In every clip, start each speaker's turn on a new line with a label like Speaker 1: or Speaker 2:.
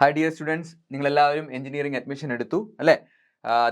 Speaker 1: Hi dear students, നിങ്ങളെല്ലാവരും engineering admission എടുത്തു അല്ലേ?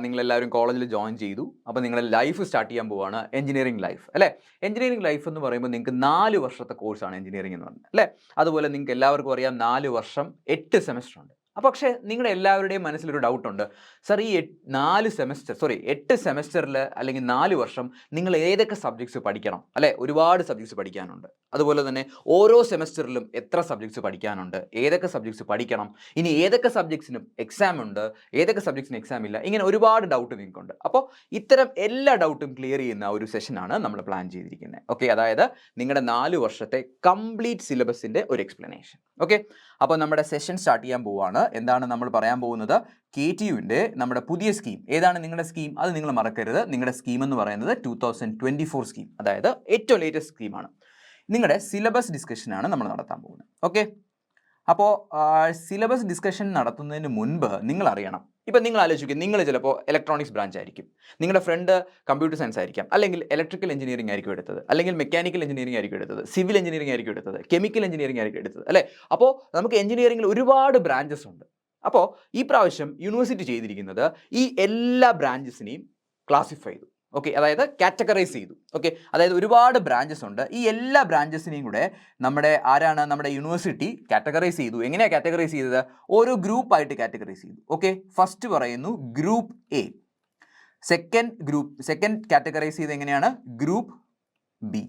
Speaker 1: നിങ്ങളെല്ലാവരും കോളേജിൽ ജോയിൻ ചെയ്തു. അപ്പോൾ നിങ്ങളുടെ ലൈഫ് സ്റ്റാർട്ട് ചെയ്യാൻ പോവുകയാണ്, എഞ്ചിനീയറിംഗ് ലൈഫ് അല്ലേ? എഞ്ചിനീയറിംഗ് ലൈഫ് എന്ന് പറയുമ്പോൾ നിങ്ങൾക്ക് 4 വർഷത്തെ കോഴ്സാണ് എഞ്ചിനീയറിംഗ് എന്ന് പറയുന്നത് അല്ലേ? അതുപോലെ നിങ്ങൾക്ക് എല്ലാവർക്കും അറിയാം 4 വർഷം 8 സെമസ്റ്റർ ഉണ്ട്. അപ്പോൾ പക്ഷേ നിങ്ങളുടെ എല്ലാവരുടെയും മനസ്സിലൊരു ഡൗട്ടുണ്ട്, സർ ഈ 8 സെമസ്റ്ററിൽ അല്ലെങ്കിൽ 4 വർഷം നിങ്ങൾ ഏതൊക്കെ സബ്ജക്ട്സ് പഠിക്കണം അല്ലേ? ഒരുപാട് സബ്ജക്ട്സ് പഠിക്കാനുണ്ട്. അതുപോലെ തന്നെ ഓരോ സെമസ്റ്ററിലും എത്ര സബ്ജക്ട്സ് പഠിക്കാനുണ്ട്, ഏതൊക്കെ സബ്ജക്ട്സ് പഠിക്കണം, ഇനി ഏതൊക്കെ സബ്ജക്ട്സിനും എക്സാം ഉണ്ട്, ഏതൊക്കെ സബ്ജക്ട്സിന് എക്സാം ഇല്ല, ഇങ്ങനെ ഒരുപാട് ഡൗട്ട് നിങ്ങൾക്കുണ്ട്. അപ്പോൾ ഇത്തരം എല്ലാ ഡൗട്ടും ക്ലിയർ ചെയ്യുന്ന ഒരു സെഷനാണ് നമ്മൾ പ്ലാൻ ചെയ്തിരിക്കുന്നത്. ഓക്കെ, അതായത് നിങ്ങളുടെ 4 വർഷത്തെ കംപ്ലീറ്റ് സിലബസിൻ്റെ ഒരു എക്സ്പ്ലനേഷൻ. ഓക്കെ, അപ്പോൾ നമ്മുടെ സെഷൻ സ്റ്റാർട്ട് ചെയ്യാൻ പോവുകയാണ്. എന്താണ് നമ്മൾ പറയാൻ പോകുന്നത്? KTUവിൻ്റെ നമ്മുടെ പുതിയ സ്കീം. ഏതാണ് നിങ്ങളുടെ സ്കീം? അത് നിങ്ങൾ മറക്കരുത്. നിങ്ങളുടെ സ്കീം എന്ന് പറയുന്നത് 2024 സ്കീം, അതായത് ഏറ്റവും ലേറ്റസ്റ്റ് സ്കീമാണ്. നിങ്ങളുടെ സിലബസ് ഡിസ്കഷനാണ് നമ്മൾ നടത്താൻ പോകുന്നത്. ഓക്കെ, അപ്പോൾ സിലബസ് ഡിസ്കഷൻ നടത്തുന്നതിന് മുൻപ് നിങ്ങൾ അറിയണം. ഇപ്പം നിങ്ങൾ ആലോചിക്കുക, നിങ്ങൾ ചിലപ്പോൾ ഇലക്ട്രോണിക്സ് ബ്രാഞ്ച് ആയിരിക്കും, നിങ്ങളുടെ ഫ്രണ്ട് കമ്പ്യൂട്ടർ സയൻസ് ആയിരിക്കാം, അല്ലെങ്കിൽ ഇലക്ട്രിക്കൽ എഞ്ചിനീയറിംഗ് ആയിരിക്കും എടുത്തത്, അല്ലെങ്കിൽ മെക്കാനിക്കൽ എഞ്ചിനീയറിംഗ് ആയിരിക്കും എടുത്തത്, സിവിൽ എഞ്ചിനീയറിംഗ് ആയിരിക്കും എടുത്തത്, കെമിക്കൽ എഞ്ചിനീയറിംഗ് ആയിരിക്കും എടുത്തത് അല്ലേ? അപ്പോൾ നമുക്ക് എഞ്ചിനീയറിംഗിൽ ഒരുപാട് ബ്രാഞ്ചസ് ഉണ്ട്. അപ്പോൾ ഈ പ്രാവശ്യം യൂണിവേഴ്സിറ്റി ചെയ്തിരിക്കുന്നത് ഈ എല്ലാ ബ്രാഞ്ചസിനെയും ക്ലാസിഫൈ ചെയ്തു. ഓക്കെ, അതായത് കാറ്റഗറൈസ് ചെയ്തു. ഓക്കെ, അതായത് ഒരുപാട് ബ്രാഞ്ചസ് ഉണ്ട്. ഈ എല്ലാ ബ്രാഞ്ചസിനെയും കൂടെ നമ്മുടെ യൂണിവേഴ്സിറ്റി കാറ്റഗറൈസ് ചെയ്തു. എങ്ങനെയാണ് കാറ്റഗറൈസ് ചെയ്തത്? ഓരോ ഗ്രൂപ്പായിട്ട് കാറ്റഗറൈസ് ചെയ്തു. ഓക്കെ, ഫസ്റ്റ് പറയുന്നു ഗ്രൂപ്പ് എ. സെക്കൻഡ് കാറ്റഗറൈസ് ചെയ്ത് എങ്ങനെയാണ്? Group B.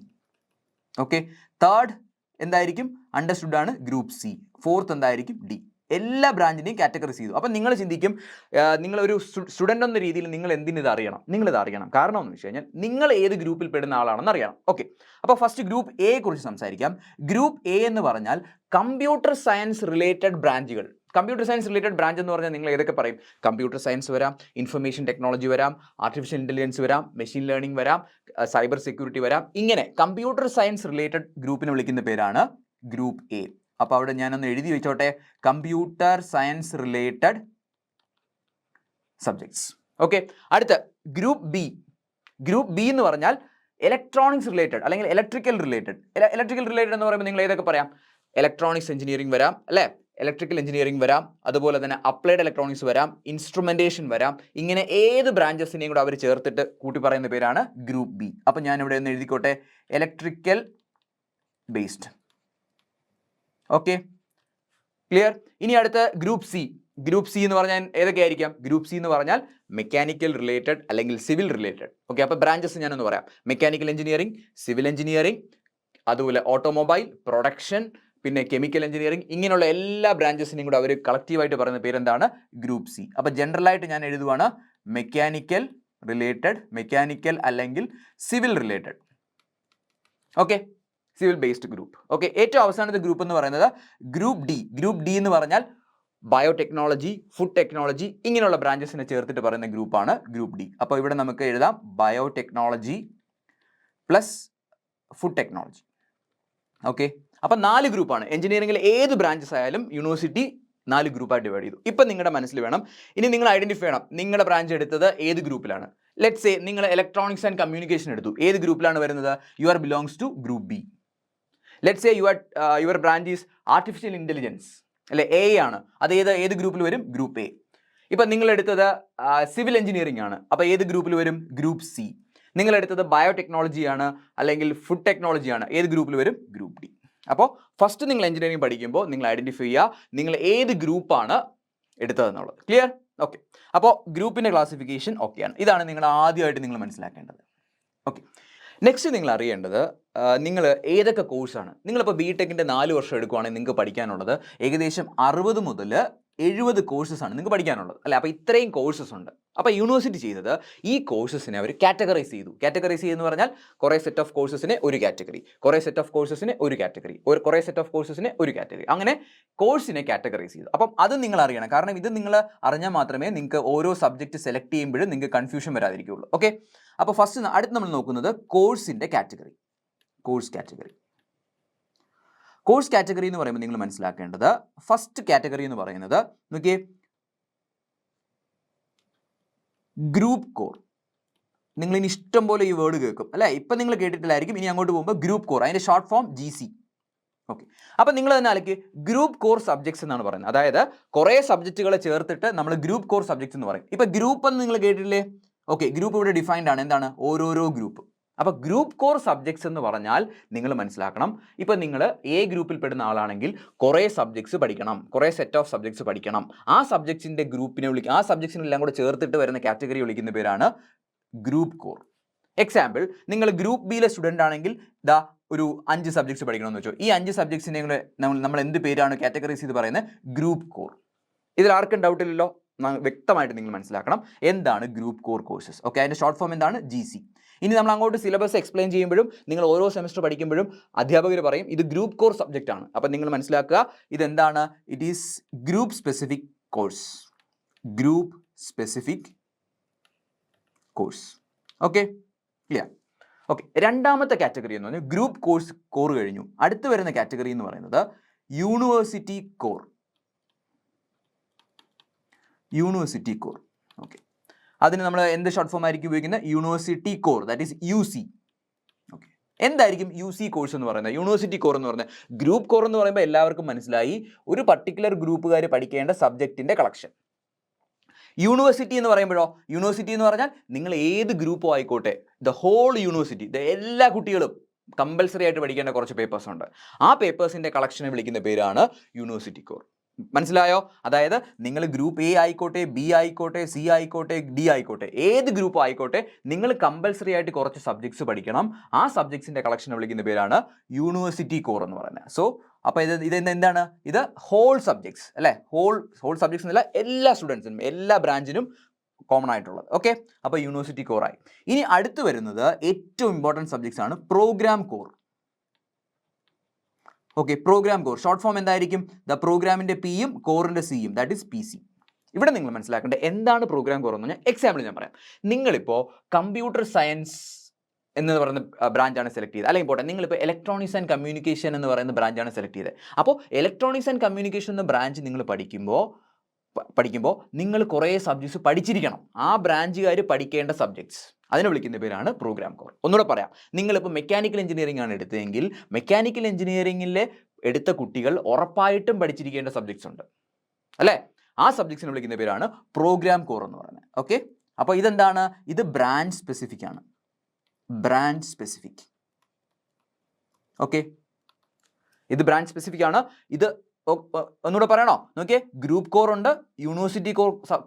Speaker 1: ഓക്കെ, തേർഡ് എന്തായിരിക്കും? അണ്ടർസ്റ്റുഡ് ആണ്, ഗ്രൂപ്പ് സി. ഫോർത്ത് എന്തായിരിക്കും? ഡി. എല്ലാ ബ്രാഞ്ചിനെയും കാറ്റഗറൈസ് ചെയ്തു. അപ്പം നിങ്ങൾ ചിന്തിക്കും, നിങ്ങളൊരു സ്റ്റുഡൻ്റ് എന്ന രീതിയിൽ നിങ്ങൾ എന്തിനിത് അറിയണം? നിങ്ങളിത് അറിയണം. കാരണം എന്ന് വെച്ച് കഴിഞ്ഞാൽ നിങ്ങൾ ഏത് ഗ്രൂപ്പിൽ പെടുന്ന ആളാണെന്ന് അറിയണം. ഓക്കെ, അപ്പോൾ ഫസ്റ്റ് ഗ്രൂപ്പ് എയെ കുറിച്ച് സംസാരിക്കാം. ഗ്രൂപ്പ് എ എന്ന് പറഞ്ഞാൽ കമ്പ്യൂട്ടർ സയൻസ് റിലേറ്റഡ് ബ്രാഞ്ചുകൾ. കമ്പ്യൂട്ടർ സയൻസ് റിലേറ്റഡ് ബ്രാഞ്ച് എന്ന് പറഞ്ഞാൽ നിങ്ങൾ ഏതൊക്കെ പറയും? കമ്പ്യൂട്ടർ സയൻസ് വരാം, ഇൻഫർമേഷൻ ടെക്നോളജി വരാം, ആർട്ടിഫിഷ്യൽ ഇൻ്റലിജൻസ് വരാം, മെഷീൻ ലേണിംഗ് വരാം, സൈബർ സെക്യൂരിറ്റി വരാം. ഇങ്ങനെ കമ്പ്യൂട്ടർ സയൻസ് റിലേറ്റഡ് ഗ്രൂപ്പിനെ വിളിക്കുന്ന പേരാണ് ഗ്രൂപ്പ് എ. അപ്പോൾ അവിടെ ഞാനൊന്ന് എഴുതി വെച്ചോട്ടെ, computer science related subjects. Okay, അടുത്ത ഗ്രൂപ്പ് ബി. ഗ്രൂപ്പ് ബി എന്ന് പറഞ്ഞാൽ ഇലക്ട്രോണിക്സ് റിലേറ്റഡ് അല്ലെങ്കിൽ ഇലക്ട്രിക്കൽ റിലേറ്റഡ്. ഇലക്ട്രിക്കൽ റിലേറ്റഡ് എന്ന് പറയുമ്പോൾ നിങ്ങൾ ഏതൊക്കെ പറയാം? ഇലക്ട്രോണിക്സ് എഞ്ചിനീയറിംഗ് വരാം അല്ലേ? ഇലക്ട്രിക്കൽ എഞ്ചിനീയറിംഗ് വരാം, അതുപോലെ തന്നെ അപ്ലൈഡ് ഇലക്ട്രോണിക്സ് വരാം, ഇൻസ്ട്രുമെൻറ്റേഷൻ വരാം. ഇങ്ങനെ ഏത് ബ്രാഞ്ചസിനെയും കൂടെ അവർ ചേർത്തിട്ട് കൂട്ടി പറയുന്ന പേരാണ് ഗ്രൂപ്പ് ബി. അപ്പം ഞാൻ ഇവിടെ ഒന്ന് എഴുതിക്കോട്ടെ, ഇലക്ട്രിക്കൽ ബേസ്ഡ്. Okay, clear? ഇനി അടുത്ത ഗ്രൂപ്പ് സി. ഗ്രൂപ്പ് സി എന്ന് പറഞ്ഞാൽ ഏതൊക്കെയായിരിക്കാം? ഗ്രൂപ്പ് സി എന്ന് പറഞ്ഞാൽ മെക്കാനിക്കൽ റിലേറ്റഡ് അല്ലെങ്കിൽ സിവിൽ റിലേറ്റഡ്. ഓക്കെ, അപ്പോൾ ബ്രാഞ്ചസ് ഞാനൊന്ന് പറയാം. മെക്കാനിക്കൽ എഞ്ചിനീയറിംഗ്, സിവിൽ എഞ്ചിനീയറിംഗ്, അതുപോലെ ഓട്ടോമൊബൈൽ, പ്രൊഡക്ഷൻ, പിന്നെ കെമിക്കൽ എഞ്ചിനീയറിംഗ്. ഇങ്ങനെയുള്ള എല്ലാ ബ്രാഞ്ചസിനെയും കൂടെ അവർ കളക്റ്റീവായിട്ട് പറയുന്ന പേരെന്താണ്? Group C. അപ്പോൾ ജനറലായിട്ട് ഞാൻ എഴുതുവാണ് മെക്കാനിക്കൽ റിലേറ്റഡ്, മെക്കാനിക്കൽ അല്ലെങ്കിൽ civil related. Okay, civil based group. Okay, ഏറ്റവും അവസാനത്തെ ഗ്രൂപ്പ് എന്ന് പറയുന്നത് ഗ്രൂപ്പ് ഡി. ഗ്രൂപ്പ് ഡി എന്ന് പറഞ്ഞാൽ ബയോടെക്നോളജി, ഫുഡ് ടെക്നോളജി, ഇങ്ങനെയുള്ള ബ്രാഞ്ചസിനെ ചേർത്തിട്ട് പറയുന്ന ഗ്രൂപ്പാണ് ഗ്രൂപ്പ് ഡി. അപ്പോൾ ഇവിടെ നമുക്ക് എഴുതാം biotechnology plus food technology. Okay, അപ്പം 4 ഗ്രൂപ്പാണ്. എഞ്ചിനീയറിംഗിൽ ഏത് ബ്രാഞ്ചസ് ആയാലും യൂണിവേഴ്സിറ്റി 4 ഗ്രൂപ്പായിട്ട് ഡിവൈഡ് ചെയ്തു. ഇപ്പം നിങ്ങളുടെ മനസ്സിൽ വേണം, ഇനി നിങ്ങൾ ഐഡൻറ്റിഫൈ ചെയ്യണം നിങ്ങളുടെ ബ്രാഞ്ച് എടുത്തത് ഏത് ഗ്രൂപ്പിലാണ്. ലെറ്റ്സ് സേ നിങ്ങൾ ഇലക്ട്രോണിക്സ് ആൻഡ് കമ്മ്യൂണിക്കേഷൻ എടുത്തു. ഏത് ഗ്രൂപ്പിലാണ് വരുന്നത്? Your belongs to group B. Let's say your branch is artificial intelligence അല്ലെ, എ ആണ്. അത് ഏത് ഗ്രൂപ്പിൽ വരും? Group A. ഇപ്പം നിങ്ങൾ എടുത്തത് സിവിൽ എഞ്ചിനീയറിംഗ് ആണ്. അപ്പോൾ ഏത് ഗ്രൂപ്പിൽ വരും? Group C. നിങ്ങൾ എടുത്തത് ബയോടെക്നോളജിയാണ് അല്ലെങ്കിൽ ഫുഡ് ടെക്നോളജിയാണ്. ഏത് ഗ്രൂപ്പിൽ വരും? Group D. അപ്പോൾ ഫസ്റ്റ് നിങ്ങൾ എഞ്ചിനീയറിംഗ് പഠിക്കുമ്പോൾ നിങ്ങൾ ഐഡൻറ്റിഫൈ ചെയ്യുക നിങ്ങൾ ഏത് ഗ്രൂപ്പാണ് എടുത്തതെന്നുള്ളത്. ക്ലിയർ? ഓക്കെ, അപ്പോൾ ഗ്രൂപ്പിൻ്റെ ക്ലാസിഫിക്കേഷൻ ഓക്കെയാണ്. ഇതാണ് നിങ്ങൾ ആദ്യമായിട്ട് നിങ്ങൾ മനസ്സിലാക്കേണ്ടത്. ഓക്കെ, നെക്സ്റ്റ് നിങ്ങൾ അറിയേണ്ടത് നിങ്ങൾ ഏതൊക്കെ കോഴ്സാണ്. നിങ്ങളിപ്പോൾ BTechൻ്റെ 4 വർഷം എടുക്കുവാണെങ്കിൽ നിങ്ങൾക്ക് പഠിക്കാനുള്ളത് ഏകദേശം 60 മുതൽ 70 കോഴ്സസാണ് നിങ്ങൾക്ക് പഠിക്കാനുള്ളത് അല്ലേ? അപ്പോൾ ഇത്രയും കോഴ്സസ് ഉണ്ട്. അപ്പോൾ യൂണിവേഴ്സിറ്റി ചെയ്തത് ഈ കോഴ്സസിനെ അവർ കാറ്റഗറൈസ് ചെയ്തു. കാറ്റഗറൈസ് ചെയ്യുമെന്ന് പറഞ്ഞാൽ കുറേ സെറ്റ് ഓഫ് കോഴ്സസിന് ഒരു കാറ്റഗറി, കുറേ സെറ്റ് ഓഫ് കോഴ്സസിന് ഒരു കാറ്റഗറി, കുറേ സെറ്റ് ഓഫ് കോഴ്സസിന് ഒരു കാറ്റഗറി, അങ്ങനെ കോഴ്സിനെ കാറ്റഗറൈസ് ചെയ്തു. അപ്പം അത് നിങ്ങൾ അറിയണം. കാരണം ഇത് നിങ്ങൾ അറിഞ്ഞാൽ മാത്രമേ നിങ്ങൾക്ക് ഓരോ സബ്ജക്റ്റ് സെലക്ട് ചെയ്യുമ്പോഴും നിങ്ങൾക്ക് കൺഫ്യൂഷൻ വരാതിരിക്കുകയുള്ളൂ. ഓക്കെ, അപ്പോൾ ഫസ്റ്റ് അടുത്ത് നമ്മൾ നോക്കുന്നത് കോഴ്സിൻ്റെ കാറ്റഗറി. കോഴ്സ് കാറ്റഗറി എന്ന് പറയുമ്പോൾ നിങ്ങൾ മനസ്സിലാക്കേണ്ടത് ഫസ്റ്റ് കാറ്റഗറി എന്ന് പറയുന്നത് നോക്കിയേ, ഗ്രൂപ്പ് കോർ. നിങ്ങൾ ഇനി ഇഷ്ടം പോലെ ഈ വേർഡ് കേൾക്കും അല്ലേ? ഇപ്പം നിങ്ങൾ കേട്ടിട്ടില്ലായിരിക്കും, ഇനി അങ്ങോട്ട് പോകുമ്പോൾ ഗ്രൂപ്പ് കോർ, അതിൻ്റെ ഷോർട്ട് ഫോം GC. ഓക്കെ, അപ്പം നിങ്ങൾ തന്നെ ആലോചിക്ക് ഗ്രൂപ്പ് കോർ സബ്ജക്ട്സ് എന്നാണ് പറയുന്നത്. അതായത് കുറേ സബ്ജക്റ്റുകളെ ചേർത്തിട്ട് നമ്മൾ ഗ്രൂപ്പ് കോർ സബ്ജക്ട്സ് എന്ന് പറയും. ഇപ്പം ഗ്രൂപ്പ് എന്ന് നിങ്ങൾ കേട്ടിട്ടില്ലേ? ഓക്കെ, ഗ്രൂപ്പ് ഇവിടെ ഡിഫൈൻഡ് ആണ്. എന്താണ്? ഓരോരോ ഗ്രൂപ്പ്. അപ്പോൾ ഗ്രൂപ്പ് കോർ സബ്ജക്ട്സ് എന്ന് പറഞ്ഞാൽ നിങ്ങൾ മനസ്സിലാക്കണം, ഇപ്പം നിങ്ങൾ എ ഗ്രൂപ്പിൽ പെടുന്ന ആളാണെങ്കിൽ കുറേ സബ്ജക്ട്സ് പഠിക്കണം, കുറേ സെറ്റ് ഓഫ് സബ്ജക്ട്സ് പഠിക്കണം. ആ സബ്ജക്ട്സിൻ്റെ ഗ്രൂപ്പിനെ ആ സബ്ജക്ട്സിനെല്ലാം കൂടെ ചേർത്തിട്ട് വരുന്ന കാറ്റഗറി വിളിക്കുന്ന പേരാണ് ഗ്രൂപ്പ് കോർ. എക്സാമ്പിൾ, നിങ്ങൾ ഗ്രൂപ്പ് ബിയിലെ സ്റ്റുഡൻ്റ് ആണെങ്കിൽ ദാ ഒരു 5 സബ്ജക്ട്സ് പഠിക്കണമെന്ന് വെച്ചോ. ഈ 5 സബ്ജക്ട്സിനെ കൂടെ നമ്മൾ എന്ത് പേരാണ് കാറ്റഗറൈസ് ചെയ്ത് പറയുന്നത്? Group core. ഇതിൽ ആർക്കും ഡൗട്ട് ഇല്ലല്ലോ? വ്യക്തമായിട്ട് നിങ്ങൾ മനസ്സിലാക്കണം എന്താണ് ഗ്രൂപ്പ് കോർ കോഴ്സസ്. ഓക്കെ, അതിൻ്റെ ഷോർട്ട് ഫോം എന്താണ്? GC. ഇനി നമ്മൾ അങ്ങോട്ട് സിലബസ് എക്സ്പ്ലെയിൻ ചെയ്യുമ്പോഴും നിങ്ങൾ ഓരോ സെമസ്റ്റർ പഠിക്കുമ്പോഴും അധ്യാപകർ പറയും ഇത് ഗ്രൂപ്പ് കോർ സബ്ജക്റ്റ് ആണ്. അപ്പം നിങ്ങൾ മനസ്സിലാക്കുക ഇതെന്താണ്? It is group specific course. Group specific course. Okay, clear? Okay, രണ്ടാമത്തെ കാറ്റഗറി എന്ന് പറഞ്ഞാൽ ഗ്രൂപ്പ് കോർ കഴിഞ്ഞു. അടുത്ത് വരുന്ന കാറ്റഗറി എന്ന് പറയുന്നത് university core. University core. Okay, അതിന് നമ്മൾ എന്ത് ഷോർട്ട് ഫോം ആയിരിക്കും ഉപയോഗിക്കുന്നത്? University core, that is UC. Okay, എന്തായിരിക്കും UC കോഴ്സ് എന്ന് പറയുന്നത്? യൂണിവേഴ്സിറ്റി കോർ എന്ന് പറയുന്നത് ഗ്രൂപ്പ് കോർ എന്ന് പറയുമ്പോൾ എല്ലാവർക്കും മനസ്സിലായി, ഒരു പർട്ടിക്കുലർ ഗ്രൂപ്പുകാർ പഠിക്കേണ്ട സബ്ജക്റ്റിന്റെ കളക്ഷൻ. യൂണിവേഴ്സിറ്റി എന്ന് പറയുമ്പോഴോ, യൂണിവേഴ്സിറ്റി എന്ന് പറഞ്ഞാൽ നിങ്ങൾ ഏത് ഗ്രൂപ്പോ ആയിക്കോട്ടെ, ദ ഹോൾ യൂണിവേഴ്സിറ്റി, എല്ലാ കുട്ടികളും കമ്പൽസറി ആയിട്ട് പഠിക്കേണ്ട കുറച്ച് പേപ്പേഴ്സ് ഉണ്ട്. ആ പേപ്പേഴ്സിന്റെ കളക്ഷനെ വിളിക്കുന്ന പേരാണ് യൂണിവേഴ്സിറ്റി കോർ. മനസ്സിലായോ? അതായത് നിങ്ങൾ ഗ്രൂപ്പ് A ആയിക്കോട്ടെ, B ആയിക്കോട്ടെ, C ആയിക്കോട്ടെ, D ആയിക്കോട്ടെ, ഏത് ഗ്രൂപ്പ് ആയിക്കോട്ടെ, നിങ്ങൾ കമ്പൽസറി ആയിട്ട് കുറച്ച് സബ്ജക്ട്സ് പഠിക്കണം. ആ സബ്ജക്ട്സിന്റെ കളക്ഷനെ വിളിക്കുന്ന പേരാണ് യൂണിവേഴ്സിറ്റി കോർ എന്ന് പറയുന്നത്. സോ അപ്പോൾ ഇത് എന്താണ്? ഇത് ഹോൾ സബ്ജക്ട്സ് അല്ലേ? ഹോൾ സബ്ജക്ട്സ് എന്നല്ല, എല്ലാ സ്റ്റുഡൻസിനും എല്ലാ ബ്രാഞ്ചിനും കോമൺ ആയിട്ടുള്ളത്. ഓക്കെ, അപ്പോൾ യൂണിവേഴ്സിറ്റി കോറായി. ഇനി അടുത്ത് വരുന്നത് ഏറ്റവും ഇമ്പോർട്ടൻറ്റ് സബ്ജക്ട്സ് ആണ് program core. Okay, program core short form എന്തായിരിക്കും? ദ പ്രോഗ്രാമിൻ്റെ Pയും കോറിൻ്റെ Cയും, ദാറ്റ് ഈസ് PC. ഇവിടെ നിങ്ങൾ മനസ്സിലാക്കേണ്ടത് എന്താണ് പ്രോഗ്രാം കോർ എന്ന് പറഞ്ഞാൽ, എക്സാമ്പിൾ ഞാൻ പറയാം. നിങ്ങളിപ്പോൾ കമ്പ്യൂട്ടർ സയൻസ് എന്ന് പറയുന്ന ബ്രാഞ്ചാണ് സെലക്ട് ചെയ്തത്, അല്ലെങ്കിൽ പോട്ടെ നിങ്ങളിപ്പോൾ ഇലക്ട്രോണിക്സ് ആൻഡ് കമ്മ്യൂണിക്കേഷൻ എന്ന് പറയുന്ന ബ്രാഞ്ചാണ് സെലക്ട് ചെയ്തത്. അപ്പോൾ ഇലക്ട്രോണിക്സ് ആൻഡ് കമ്മ്യൂണിക്കേഷൻ എന്ന ബ്രാഞ്ച് നിങ്ങൾ പഠിക്കുമ്പോൾ നിങ്ങൾ കുറേ സബ്ജക്ട്സ് പഠിച്ചിരിക്കണം. ആ ബ്രാഞ്ചുകാർ പഠിക്കേണ്ട സബ്ജക്ട്സ്, അതിനെ വിളിക്കുന്ന പേരാണ് പ്രോഗ്രാം കോർ. ഒന്നുകൂടെ പറയാം, നിങ്ങളിപ്പോൾ മെക്കാനിക്കൽ എഞ്ചിനീയറിംഗ് ആണ് എടുത്തതെങ്കിൽ മെക്കാനിക്കൽ എഞ്ചിനീയറിംഗിലെ എടുത്ത കുട്ടികൾ ഉറപ്പായിട്ടും പഠിച്ചിരിക്കേണ്ട സബ്ജക്ട്സ് ഉണ്ട് അല്ലേ? ആ സബ്ജക്ട്സിനെ വിളിക്കുന്ന പേരാണ് പ്രോഗ്രാം കോർ എന്ന് പറയുന്നത്. ഓക്കെ, അപ്പോൾ ഇതെന്താണ്? ഇത് ബ്രാഞ്ച് സ്പെസിഫിക് ആണ്. Branch specific. ഓക്കെ, ഇത് ബ്രാഞ്ച് സ്പെസിഫിക് ആണ്. ഇത് ഒന്നുകൂടെ പറയണോ? നോക്കിയേ, ഗ്രൂപ്പ് കോർ ഉണ്ട്, യൂണിവേഴ്സിറ്റി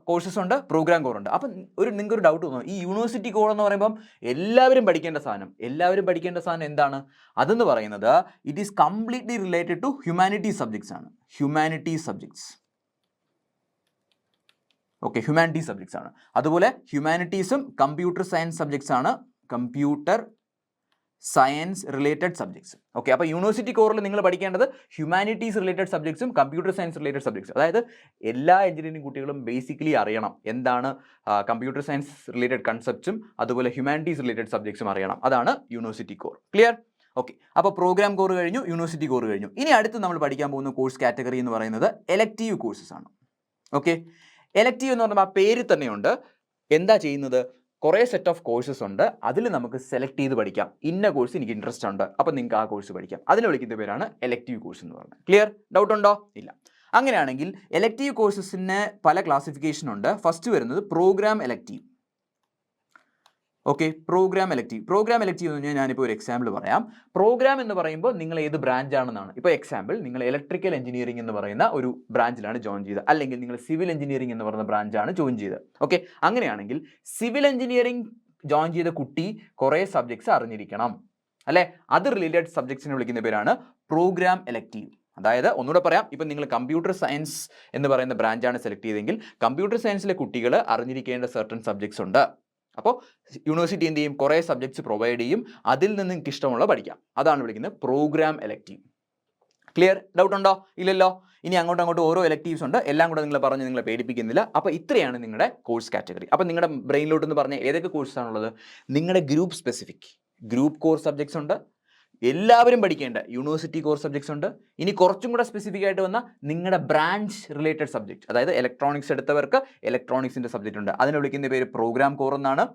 Speaker 1: കോഴ്സസ് ഉണ്ട്, പ്രോഗ്രാം കോർ ഉണ്ട്. അപ്പം നിങ്ങൾക്കൊരു ഡൗട്ട് തോന്നും, ഈ യൂണിവേഴ്സിറ്റി കോർ എന്ന് പറയുമ്പം എല്ലാവരും പഠിക്കേണ്ട സാധനം എന്താണ്? അതെന്ന് പറയുന്നത് it is completely related to humanities subjects ആണ്. Humanities subjects. Okay, humanities subjects ആണ്. അതുപോലെ ഹ്യൂമാനിറ്റീസും കമ്പ്യൂട്ടർ സയൻസ് സബ്ജക്ട്സ് ആണ്. Computer science related subjects. Okay, അപ്പോൾ യൂണിവേഴ്സിറ്റി കോറിൽ നിങ്ങൾ പഠിക്കേണ്ടത് ഹ്യൂമാനിറ്റീസ് റിലേറ്റഡ് സബ്ജക്ട്സും കമ്പ്യൂട്ടർ സയൻസ് റിലേറ്റഡ് സബ്ജക്ട്സ്. അതായത് എല്ലാ എഞ്ചിനീയറിംഗ് കുട്ടികളും ബേസിക്കലി അറിയണം എന്താണ് കമ്പ്യൂട്ടർ സയൻസ് റിലേറ്റഡ് കൺസെപ്റ്റ്സും അതുപോലെ ഹ്യൂമാനിറ്റീസ് റിലേറ്റഡ് സബ്ജക്ട്സും അറിയണം. അതാണ് യൂണിവേഴ്സിറ്റി കോർ. ക്ലിയർ? ഓക്കെ, അപ്പോൾ പ്രോഗ്രാം കോർ കഴിഞ്ഞു, യൂണിവേഴ്സിറ്റി കോർ കഴിഞ്ഞു. ഇനി അടുത്ത് നമ്മൾ പഠിക്കാൻ പോകുന്ന കോഴ്സ് കാറ്റഗറി എന്ന് പറയുന്നത് എലക്റ്റീവ് കോഴ്സസ് ആണ്. ഓക്കെ, എലക്റ്റീവ് എന്ന് പറഞ്ഞാൽ ആ പേര് തന്നെയുണ്ട്. എന്താ ചെയ്യുന്നത്? കുറേ സെറ്റ് ഓഫ് കോഴ്സസ് ഉണ്ട്, അതിൽ നമുക്ക് സെലക്ട് ചെയ്ത് പഠിക്കാം. ഇന്ന കോഴ്സ് എനിക്ക് ഇൻട്രസ്റ്റ് ഉണ്ട്, അപ്പോൾ നിങ്ങൾക്ക് ആ കോഴ്സ് പഠിക്കാം. അതിന് വിളിക്കുന്ന പേരാണ് എലക്റ്റീവ് കോഴ്സ് എന്ന് പറയുന്നത്. ക്ലിയർ? ഡൗട്ട് ഉണ്ടോ? ഇല്ല. അങ്ങനെയാണെങ്കിൽ എലക്റ്റീവ് കോഴ്സസിന് പല ക്ലാസിഫിക്കേഷൻ ഉണ്ട്. ഫസ്റ്റ് വരുന്നത് program elective. Okay, program elective എന്ന് പറഞ്ഞാൽ ഞാനിപ്പോൾ ഒരു എക്സാമ്പിൾ പറയാം. പ്രോഗ്രാം എന്ന് പറയുമ്പോൾ നിങ്ങൾ ഏത് ബ്രാഞ്ച് ആണെന്നാണ്. ഇപ്പോൾ എക്സാമ്പിൾ, നിങ്ങൾ ഇലക്ട്രിക്കൽ എഞ്ചിനീയറിംഗ് എന്ന് പറയുന്ന ഒരു ബ്രാഞ്ചിലാണ് ജോയിൻ ചെയ്തത്, അല്ലെങ്കിൽ നിങ്ങൾ സിവിൽ എഞ്ചിനീയറിംഗ് എന്ന് പറയുന്ന ബ്രാഞ്ചാണ് ജോയിൻ ചെയ്തത്. ഓക്കെ, അങ്ങനെയാണെങ്കിൽ സിവിൽ എഞ്ചിനീയറിംഗ് ജോയിൻ ചെയ്ത കുട്ടി കുറേ സബ്ജക്ട്സ് അറിഞ്ഞിരിക്കണം അല്ലേ? അത് റിലേറ്റഡ് സബ്ജക്ട്സിനെ വിളിക്കുന്ന പേരാണ് പ്രോഗ്രാം എലക്റ്റീവ്. അതായത് ഒന്നുകൂടെ പറയാം, ഇപ്പം നിങ്ങൾ കമ്പ്യൂട്ടർ സയൻസ് എന്ന് പറയുന്ന ബ്രാഞ്ചാണ് സെലക്ട് ചെയ്തതെങ്കിൽ കമ്പ്യൂട്ടർ സയൻസിലെ കുട്ടികൾ അറിഞ്ഞിരിക്കേണ്ട സർട്ടൺ സബ്ജക്ട്സ് ഉണ്ട്. അപ്പോൾ യൂണിവേഴ്സിറ്റി എന്ത് ചെയ്യും? കുറേ സബ്ജക്ട്സ് പ്രൊവൈഡ് ചെയ്യും, അതിൽ നിന്ന് നിങ്ങൾക്ക് ഇഷ്ടമുള്ള പഠിക്കാം. അതാണ് വിളിക്കുന്നത് പ്രോഗ്രാം എലക്റ്റീവ്. ക്ലിയർ? ഡൗട്ട് ഉണ്ടോ? ഇല്ലല്ലോ. ഇനി അങ്ങോട്ട് ഓരോ എലക്റ്റീവ്സ് ഉണ്ട്, എല്ലാം കൂടെ നിങ്ങൾ പറഞ്ഞ് നിങ്ങളെ പേടിപ്പിക്കുന്നില്ല. അപ്പോൾ ഇത്രയാണ് നിങ്ങളുടെ കോഴ്സ് കാറ്റഗറി. അപ്പോൾ നിങ്ങളുടെ ബ്രെയിനിലോട്ടെന്ന് പറഞ്ഞ ഏതൊക്കെ കോഴ്സാണുള്ളത്? നിങ്ങളുടെ group specific group core subjects ഉണ്ട്, എല്ലാവരും പഠിക്കേണ്ട യൂണിവേഴ്സിറ്റി കോർ സബ്ജക്ട്സ് ഉണ്ട്. ഇനി കുറച്ചും കൂടെ സ്പെസിഫിക് ആയിട്ട് വന്ന നിങ്ങളുടെ ബ്രാഞ്ച് റിലേറ്റഡ് സബ്ജക്ട്, അതായത് ഇലക്ട്രോണിക്സ് എടുത്തവർക്ക് ഇലക്ട്രോണിക്സിൻ്റെ സബ്ജക്റ്റ് ഉണ്ട്, അതിനെ വിളിക്കുന്ന പേര് പ്രോഗ്രാം കോർ എന്നാണ്.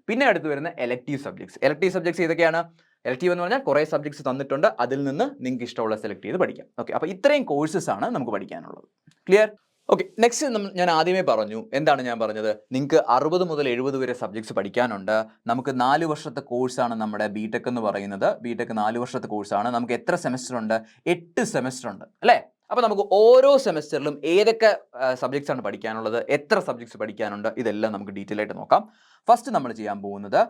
Speaker 1: പിന്നെ അടുത്ത് വരുന്ന എലക്റ്റീവ് സബ്ജക്ട്സ് ഏതൊക്കെയാണ്? എലക്റ്റീവ് എന്ന് പറഞ്ഞാൽ കുറേ സബ്ജക്ട്സ് തന്നിട്ടുണ്ട്, അതിൽ നിന്ന് നിങ്ങൾക്ക് ഇഷ്ടമുള്ള സെലക്ട് ചെയ്ത് പഠിക്കാം. ഓക്കെ, അപ്പോൾ ഇത്രയും കോഴ്സസ് ആണ് നമുക്ക് പഠിക്കാനുള്ളത്. ക്ലിയർ? ഓക്കെ, നെക്സ്റ്റ് ഞാൻ ആദ്യമേ പറഞ്ഞു, എന്താണ് ഞാൻ പറഞ്ഞത്, നിങ്ങൾക്ക് 60 മുതൽ 70 വരെ സബ്ജക്ട്സ് പഠിക്കാനുണ്ട്. നമുക്ക് 4 വർഷത്തെ കോഴ്സാണ് നമ്മുടെ ബിടെക് എന്ന് പറയുന്നത്. ബിടെക് 4 വർഷത്തെ കോഴ്സാണ്. നമുക്ക് എത്ര സെമസ്റ്റർ ഉണ്ട്? 8 സെമസ്റ്റർ ഉണ്ട് അല്ലേ? അപ്പോൾ നമുക്ക് ഓരോ സെമസ്റ്ററിലും ഏതൊക്കെ സബ്ജക്ട്സ് ആണ് പഠിക്കാനുള്ളത്, എത്ര സബ്ജക്ട്സ് പഠിക്കാനുണ്ട്, ഇതെല്ലാം നമുക്ക് ഡീറ്റെയിൽ ആയിട്ട് നോക്കാം. ഫസ്റ്റ് നമ്മൾ ചെയ്യാൻ പോകുന്നത്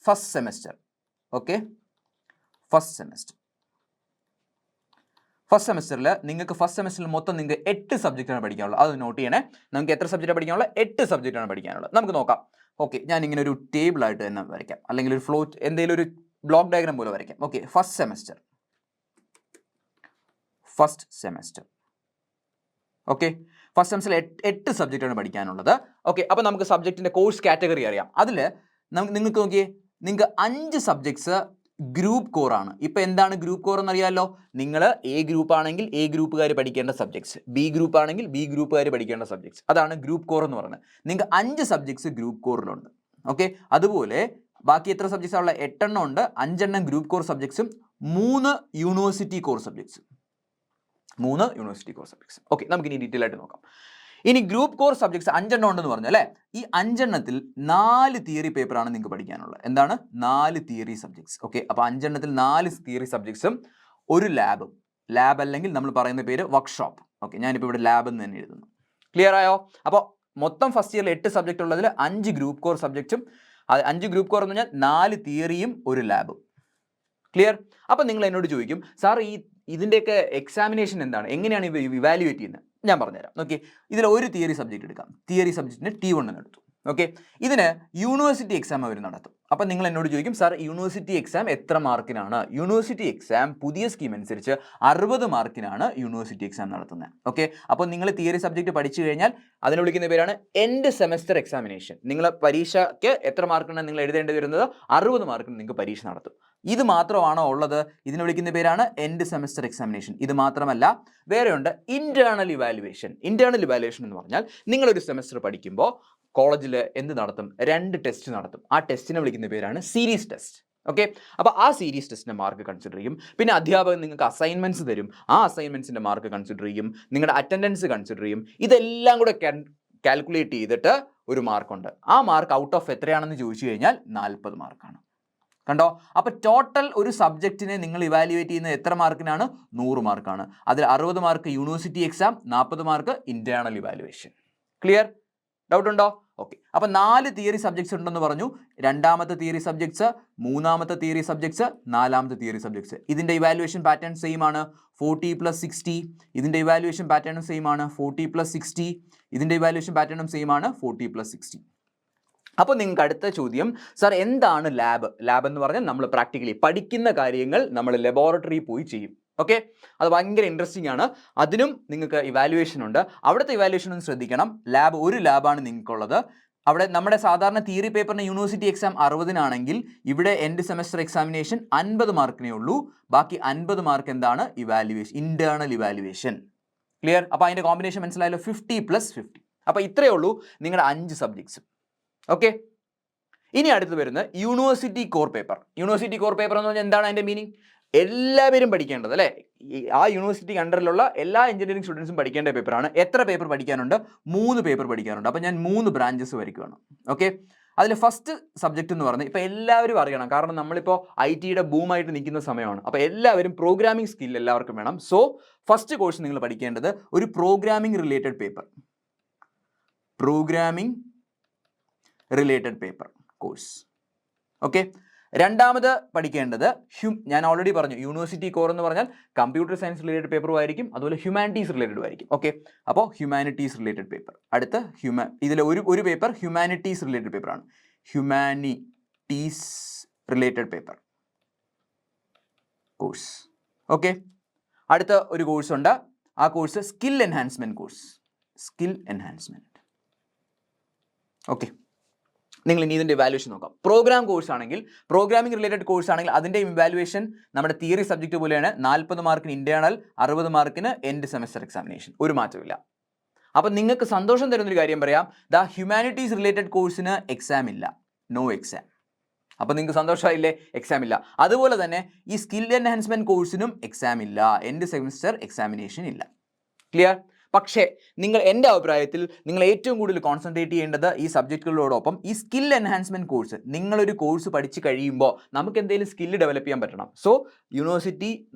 Speaker 1: ഫസ്റ്റ് സെമസ്റ്റർ. ഓക്കെ, ഫസ്റ്റ് സെമസ്റ്ററിൽ നിങ്ങൾക്ക് മൊത്തം നിങ്ങൾക്ക് 8 സബ്ജക്റ്റാണ് പഠിക്കാനുള്ളത്. അത് നോട്ട് ചെയ്യണേ. നമുക്ക് എത്ര സബ്ജക്റ്റാണ് പഠിക്കാനുള്ളത്? 8 സബ്ജക്റ്റാണ് പഠിക്കാനുള്ളത്. നമുക്ക് നോക്കാം. ഓക്കെ, ഞാൻ ഇങ്ങനെ ഒരു ടേബിൾ ആയിട്ട് തന്നെ വരയ്ക്കാം, അല്ലെങ്കിൽ ഒരു ഫ്ലോ, എന്തെങ്കിലും ഒരു ബ്ലോക്ക് ഡയഗ്രാം പോലെ വരയ്ക്കാം. Okay, first semester. Okay, first സെമസ്റ്ററിൽ 8 സബ്ജക്റ്റാണ് പഠിക്കാനുള്ളത്. ഓക്കെ, അപ്പോൾ നമുക്ക് സബ്ജക്റ്റിൻ്റെ കോഴ്സ് കാറ്റഗറി അറിയാം. അതിൽ നിങ്ങൾക്ക് നോക്കിയേ, നിങ്ങൾക്ക് 5 സബ്ജക്ട്സ് ഗ്രൂപ്പ് കോർ ആണ്. ഇപ്പോൾ എന്താണ് ഗ്രൂപ്പ് കോർ എന്നറിയാമല്ലോ. നിങ്ങൾ എ ഗ്രൂപ്പ് ആണെങ്കിൽ എ ഗ്രൂപ്പുകാർ പഠിക്കേണ്ട സബ്ജക്ട്സ്, ബി ഗ്രൂപ്പ് ആണെങ്കിൽ ബി ഗ്രൂപ്പുകാർ പഠിക്കേണ്ട സബ്ജക്ട്സ്, അതാണ് ഗ്രൂപ്പ് കോർ എന്ന് പറയുന്നത്. നിങ്ങൾക്ക് 5 സബ്ജക്ട്സ് ഗ്രൂപ്പ് കോറിലുണ്ട്. ഓക്കെ, അതുപോലെ ബാക്കി എത്ര സബ്ജക്ട്സ് ഉള്ള? 8 എണ്ണം ഉണ്ട്. 5 എണ്ണം ഗ്രൂപ്പ് കോർ സബ്ജക്ട്സും 3 യൂണിവേഴ്സിറ്റി കോർ സബ്ജക്ട്സും. ഓക്കെ, നമുക്കിനി ഡീറ്റെയിൽ ആയിട്ട് നോക്കാം. ഇനി ഗ്രൂപ്പ് കോർ സബ്ജക്ട്സ് 5 എണ്ണം ഉണ്ടെന്ന് പറഞ്ഞു അല്ലേ? ഈ 5 എണ്ണത്തിൽ 4 തിയറി പേപ്പറാണ് നിങ്ങൾക്ക് പഠിക്കാനുള്ളത്. എന്താണ്? 4 തിയറി സബ്ജക്ട്സ്. ഓക്കെ, അപ്പോൾ 5 എണ്ണത്തിൽ 4 തിയറി സബ്ജക്ട്സും ഒരു ലാബും. ലാബ് അല്ലെങ്കിൽ നമ്മൾ പറയുന്ന പേര് വർക്ക്ഷോപ്പ്. ഓക്കെ, ഞാനിപ്പോൾ ഇവിടെ ലാബ് എന്ന് തന്നെ എഴുതുന്നു. ക്ലിയർ ആയോ? അപ്പോൾ മൊത്തം ഫസ്റ്റ് ഇയറിൽ 8 സബ്ജക്റ്റ് ഉള്ളതിൽ 5 ഗ്രൂപ്പ് കോർ സബ്ജക്റ്റും, 5 ഗ്രൂപ്പ് കോർ എന്ന് പറഞ്ഞാൽ 4 തിയറിയും ഒരു ലാബും. ക്ലിയർ? അപ്പോൾ നിങ്ങൾ എന്നോട് ചോദിക്കും, സാർ ഇതിൻ്റെയൊക്കെ എക്സാമിനേഷൻ എന്താണ്, എങ്ങനെയാണ് ഇവാലുവേറ്റ് ചെയ്യുന്നത്? ഞാൻ പറഞ്ഞുതരാം. ഓക്കെ, ഇതിൽ ഒരു തിയറി സബ്ജക്റ്റ് എടുക്കാം. തിയറി സബ്ജക്റ്റിന് T1 എന്ന് എടുത്തു. ഓക്കെ, ഇതിന് യൂണിവേഴ്സിറ്റി എക്സാം അവർ നടത്തും. അപ്പം നിങ്ങൾ എന്നോട് ചോദിക്കും, സാർ യൂണിവേഴ്സിറ്റി എക്സാം എത്ര മാർക്കിനാണ്? യൂണിവേഴ്സിറ്റി എക്സാം പുതിയ സ്കീം അനുസരിച്ച് 60 മാർക്കിനാണ് യൂണിവേഴ്സിറ്റി എക്സാം നടത്തുന്നത്. ഓക്കെ, അപ്പോൾ നിങ്ങൾ തിയറി സബ്ജക്റ്റ് പഠിച്ചു കഴിഞ്ഞാൽ അതിനെ വിളിക്കുന്ന പേരാണ് എൻഡ് സെമസ്റ്റർ എക്സാമിനേഷൻ. നിങ്ങൾ പരീക്ഷയ്ക്ക് എത്ര മാർക്കാണ് നിങ്ങൾ എഴുതേണ്ടി വരുന്നത്? 60 മാർക്കിന് നിങ്ങൾക്ക് പരീക്ഷ നടത്തും. ഇത് മാത്രമാണോ ഉള്ളത്? ഇതിനെ വിളിക്കുന്ന പേരാണ് എൻഡ് സെമസ്റ്റർ എക്സാമിനേഷൻ. ഇത് മാത്രമല്ല, വേറെയുണ്ട് ഇന്റേണൽ ഇവാലുവേഷൻ. ഇന്റേണൽ ഇവാലുവേഷൻ എന്ന് പറഞ്ഞാൽ നിങ്ങളൊരു സെമസ്റ്റർ പഠിക്കുമ്പോൾ കോളേജിൽ എന്ത് നടത്തും? 2 ടെസ്റ്റ് നടത്തും. ആ ടെസ്റ്റിനെ വിളിക്കുന്ന പേരാണ് സീരീസ് ടെസ്റ്റ്. ഓക്കെ, അപ്പോൾ ആ സീരീസ് ടെസ്റ്റിൻ്റെ മാർക്ക് കൺസിഡർ ചെയ്യും. പിന്നെ അധ്യാപകൻ നിങ്ങൾക്ക് അസൈൻമെൻറ്റ്സ് തരും. ആ അസൈൻമെൻറ്റ്സിൻ്റെ മാർക്ക് കൺസിഡർ ചെയ്യും. നിങ്ങളുടെ അറ്റൻഡൻസ് കൺസിഡർ ചെയ്യും. ഇതെല്ലാം കൂടെ കാൽക്കുലേറ്റ് ചെയ്തിട്ട് ഒരു മാർക്കുണ്ട്. ആ മാർക്ക് ഔട്ട് ഓഫ് എത്രയാണെന്ന് ചോദിച്ചു കഴിഞ്ഞാൽ 40 മാർക്കാണ്. കണ്ടോ? അപ്പോൾ ടോട്ടൽ ഒരു സബ്ജക്റ്റിനെ നിങ്ങൾ ഇവാലുവേറ്റ് ചെയ്യുന്നത് എത്ര മാർക്കിനാണ്? 100 മാർക്കാണ്. അതിൽ 60 mark university exam, 40 mark internal evaluation. Clear? Doubt ഉണ്ടോ? ഓക്കെ, അപ്പോൾ 4 തിയറി സബ്ജക്ട്സ് ഉണ്ടെന്ന് പറഞ്ഞു. രണ്ടാമത്തെ തിയറി സബ്ജക്ട്സ്, മൂന്നാമത്തെ തിയറി സബ്ജക്ട്സ്, നാലാമത്തെ തിയറി സബ്ജക്ട്സ്. ഇതിൻ്റെ ഇവാലുവേഷൻ പാറ്റേൺ സെയിം ആണ്, 40+60. ഇതിൻ്റെ ഇവാലുവേഷൻ പാറ്റേണും സെയിം ആണ്, 40+60. ഇതിൻ്റെ ഇവാലുവേഷൻ പാറ്റേണും സെയിം ആണ്, 40+60. അപ്പോൾ നിങ്ങൾക്ക് അടുത്ത ചോദ്യം, സാർ എന്താണ് ലാബ്? ലാബ് എന്ന് പറഞ്ഞാൽ നമ്മൾ പ്രാക്ടിക്കലി പഠിക്കുന്ന കാര്യങ്ങൾ നമ്മൾ ലബോറട്ടറിയിൽ പോയി ചെയ്യും. ഓക്കെ, അത് ഭയങ്കര ഇൻട്രസ്റ്റിംഗ് ആണ്. അതിനും നിങ്ങൾക്ക് ഇവാലുവേഷൻ ഉണ്ട്. അവിടുത്തെ ഇവാലുവേഷൻ ഒന്ന് ശ്രദ്ധിക്കണം. ഒരു ലാബാണ് നിങ്ങൾക്കുള്ളത്. അവിടെ നമ്മുടെ സാധാരണ തിയറി പേപ്പറിന് യൂണിവേഴ്സിറ്റി എക്സാം 60-നാണെങ്കിൽ ഇവിടെ എൻഡ് സെമസ്റ്റർ എക്സാമിനേഷൻ 50 മാർക്കിനേ ഉള്ളൂ. ബാക്കി 50 മാർക്ക് എന്താണ്? Evaluation, internal evaluation. ക്ലിയർ? അപ്പോൾ അതിൻ്റെ കോമ്പിനേഷൻ മനസ്സിലായല്ലോ, 50+50. അപ്പോൾ ഇത്രയേ ഉള്ളൂ നിങ്ങളുടെ 5 സബ്ജക്ട്സ്. ഓക്കെ, ഇനി അടുത്ത് വരുന്നത് university core paper. University core paper എന്ന് പറഞ്ഞാൽ എന്താണ് അതിൻ്റെ മീനിങ്? എല്ലാവരും പഠിക്കേണ്ടത് അല്ലേ? ആ യൂണിവേഴ്സിറ്റി അണ്ടറിലുള്ള എല്ലാ എഞ്ചിനീയറിംഗ് സ്റ്റുഡൻസും പഠിക്കേണ്ട പേപ്പറാണ്. എത്ര പേപ്പർ പഠിക്കാനുണ്ട്? 3 പേപ്പർ പഠിക്കാനുണ്ട്. അപ്പോൾ ഞാൻ 3 ബ്രാഞ്ചസ് വരയ്ക്കുകയാണ്. ഓക്കെ, അതിൽ ഫസ്റ്റ് സബ്ജക്റ്റ് എന്ന് പറഞ്ഞാൽ ഇപ്പോൾ എല്ലാവരും അറിയണം, കാരണം നമ്മളിപ്പോൾ IT-യുടെ ബൂമായിട്ട് നിൽക്കുന്ന സമയമാണ്. അപ്പോൾ എല്ലാവരും പ്രോഗ്രാമിംഗ് സ്കിൽ എല്ലാവർക്കും വേണം. സോ ഫസ്റ്റ് കോഴ്സ് നിങ്ങൾ പഠിക്കേണ്ടത് ഒരു programming related paper course. Okay, രണ്ടാമത് പഠിക്കേണ്ടത് ഞാൻ ഓൾറെഡി പറഞ്ഞു, യൂണിവേഴ്സിറ്റി കോർ എന്ന് പറഞ്ഞാൽ കമ്പ്യൂട്ടർ സയൻസ് റിലേറ്റഡ് പേപ്പറും ആയിരിക്കും, അതുപോലെ ഹ്യൂമാനിറ്റീസ് റിലേറ്റഡും ആയിരിക്കും. ഓക്കെ, അപ്പോൾ ഹ്യൂമാനിറ്റീസ് റിലേറ്റഡ് പേപ്പർ. അടുത്ത ഇതിലെ ഒരു പേപ്പർ ഹ്യൂമാനിറ്റീസ് റിലേറ്റഡ് പേപ്പറാണ്. Humanities related paper course. Okay, അടുത്ത ഒരു കോഴ്സ് ഉണ്ട്. ആ course skill enhancement course. Okay, നിങ്ങൾ ഇനി ഇതിൻ്റെ ഇവാലുവേഷൻ നോക്കാം. പ്രോഗ്രാം കോഴ്സ് ആണെങ്കിൽ, പ്രോഗ്രാമിംഗ് റിലേറ്റഡ് കോഴ്സ് ആണെങ്കിൽ അതിൻ്റെ ഇവാലുവേഷൻ നമ്മുടെ തിയറി സബ്ജക്റ്റ് പോലെയാണ്. 40 മാർക്കിന് ഇന്റേണൽ, 60 മാർക്കിന് എൻഡ് സെമസ്റ്റർ എക്സാമിനേഷൻ. ഒരു മാറ്റമില്ല. അപ്പം നിങ്ങൾക്ക് സന്തോഷം തരുന്നൊരു കാര്യം പറയാം, ഹ്യൂമാനിറ്റീസ് റിലേറ്റഡ് കോഴ്സിന് എക്സാം ഇല്ല, നോ എക്സാം. അപ്പോൾ നിങ്ങൾക്ക് സന്തോഷമായില്ലേ? എക്സാം ഇല്ല. അതുപോലെ തന്നെ ഈ സ്കിൽ എൻഹാൻസ്മെൻറ്റ് കോഴ്സിനും എക്സാം ഇല്ല, എൻഡ് സെമിസ്റ്റർ എക്സാമിനേഷൻ ഇല്ല. ക്ലിയർ? പക്ഷേ നിങ്ങൾ എൻ്റെ അഭിപ്രായത്തിൽ നിങ്ങൾ ഏറ്റവും കൂടുതൽ കോൺസെൻട്രേറ്റ് ചെയ്യേണ്ടത് ഈ സബ്ജക്റ്റുകളോടൊപ്പം ഈ സ്കിൽ എൻഹാൻസ്മെൻറ്റ് കോഴ്സ്, നിങ്ങളൊരു കോഴ്സ് പഠിച്ച് കഴിയുമ്പോൾ നമുക്ക് എന്തെങ്കിലും സ്കില്ല് ഡെവലപ്പ് ചെയ്യാൻ പറ്റണം. സോ യൂണിവേഴ്സിറ്റി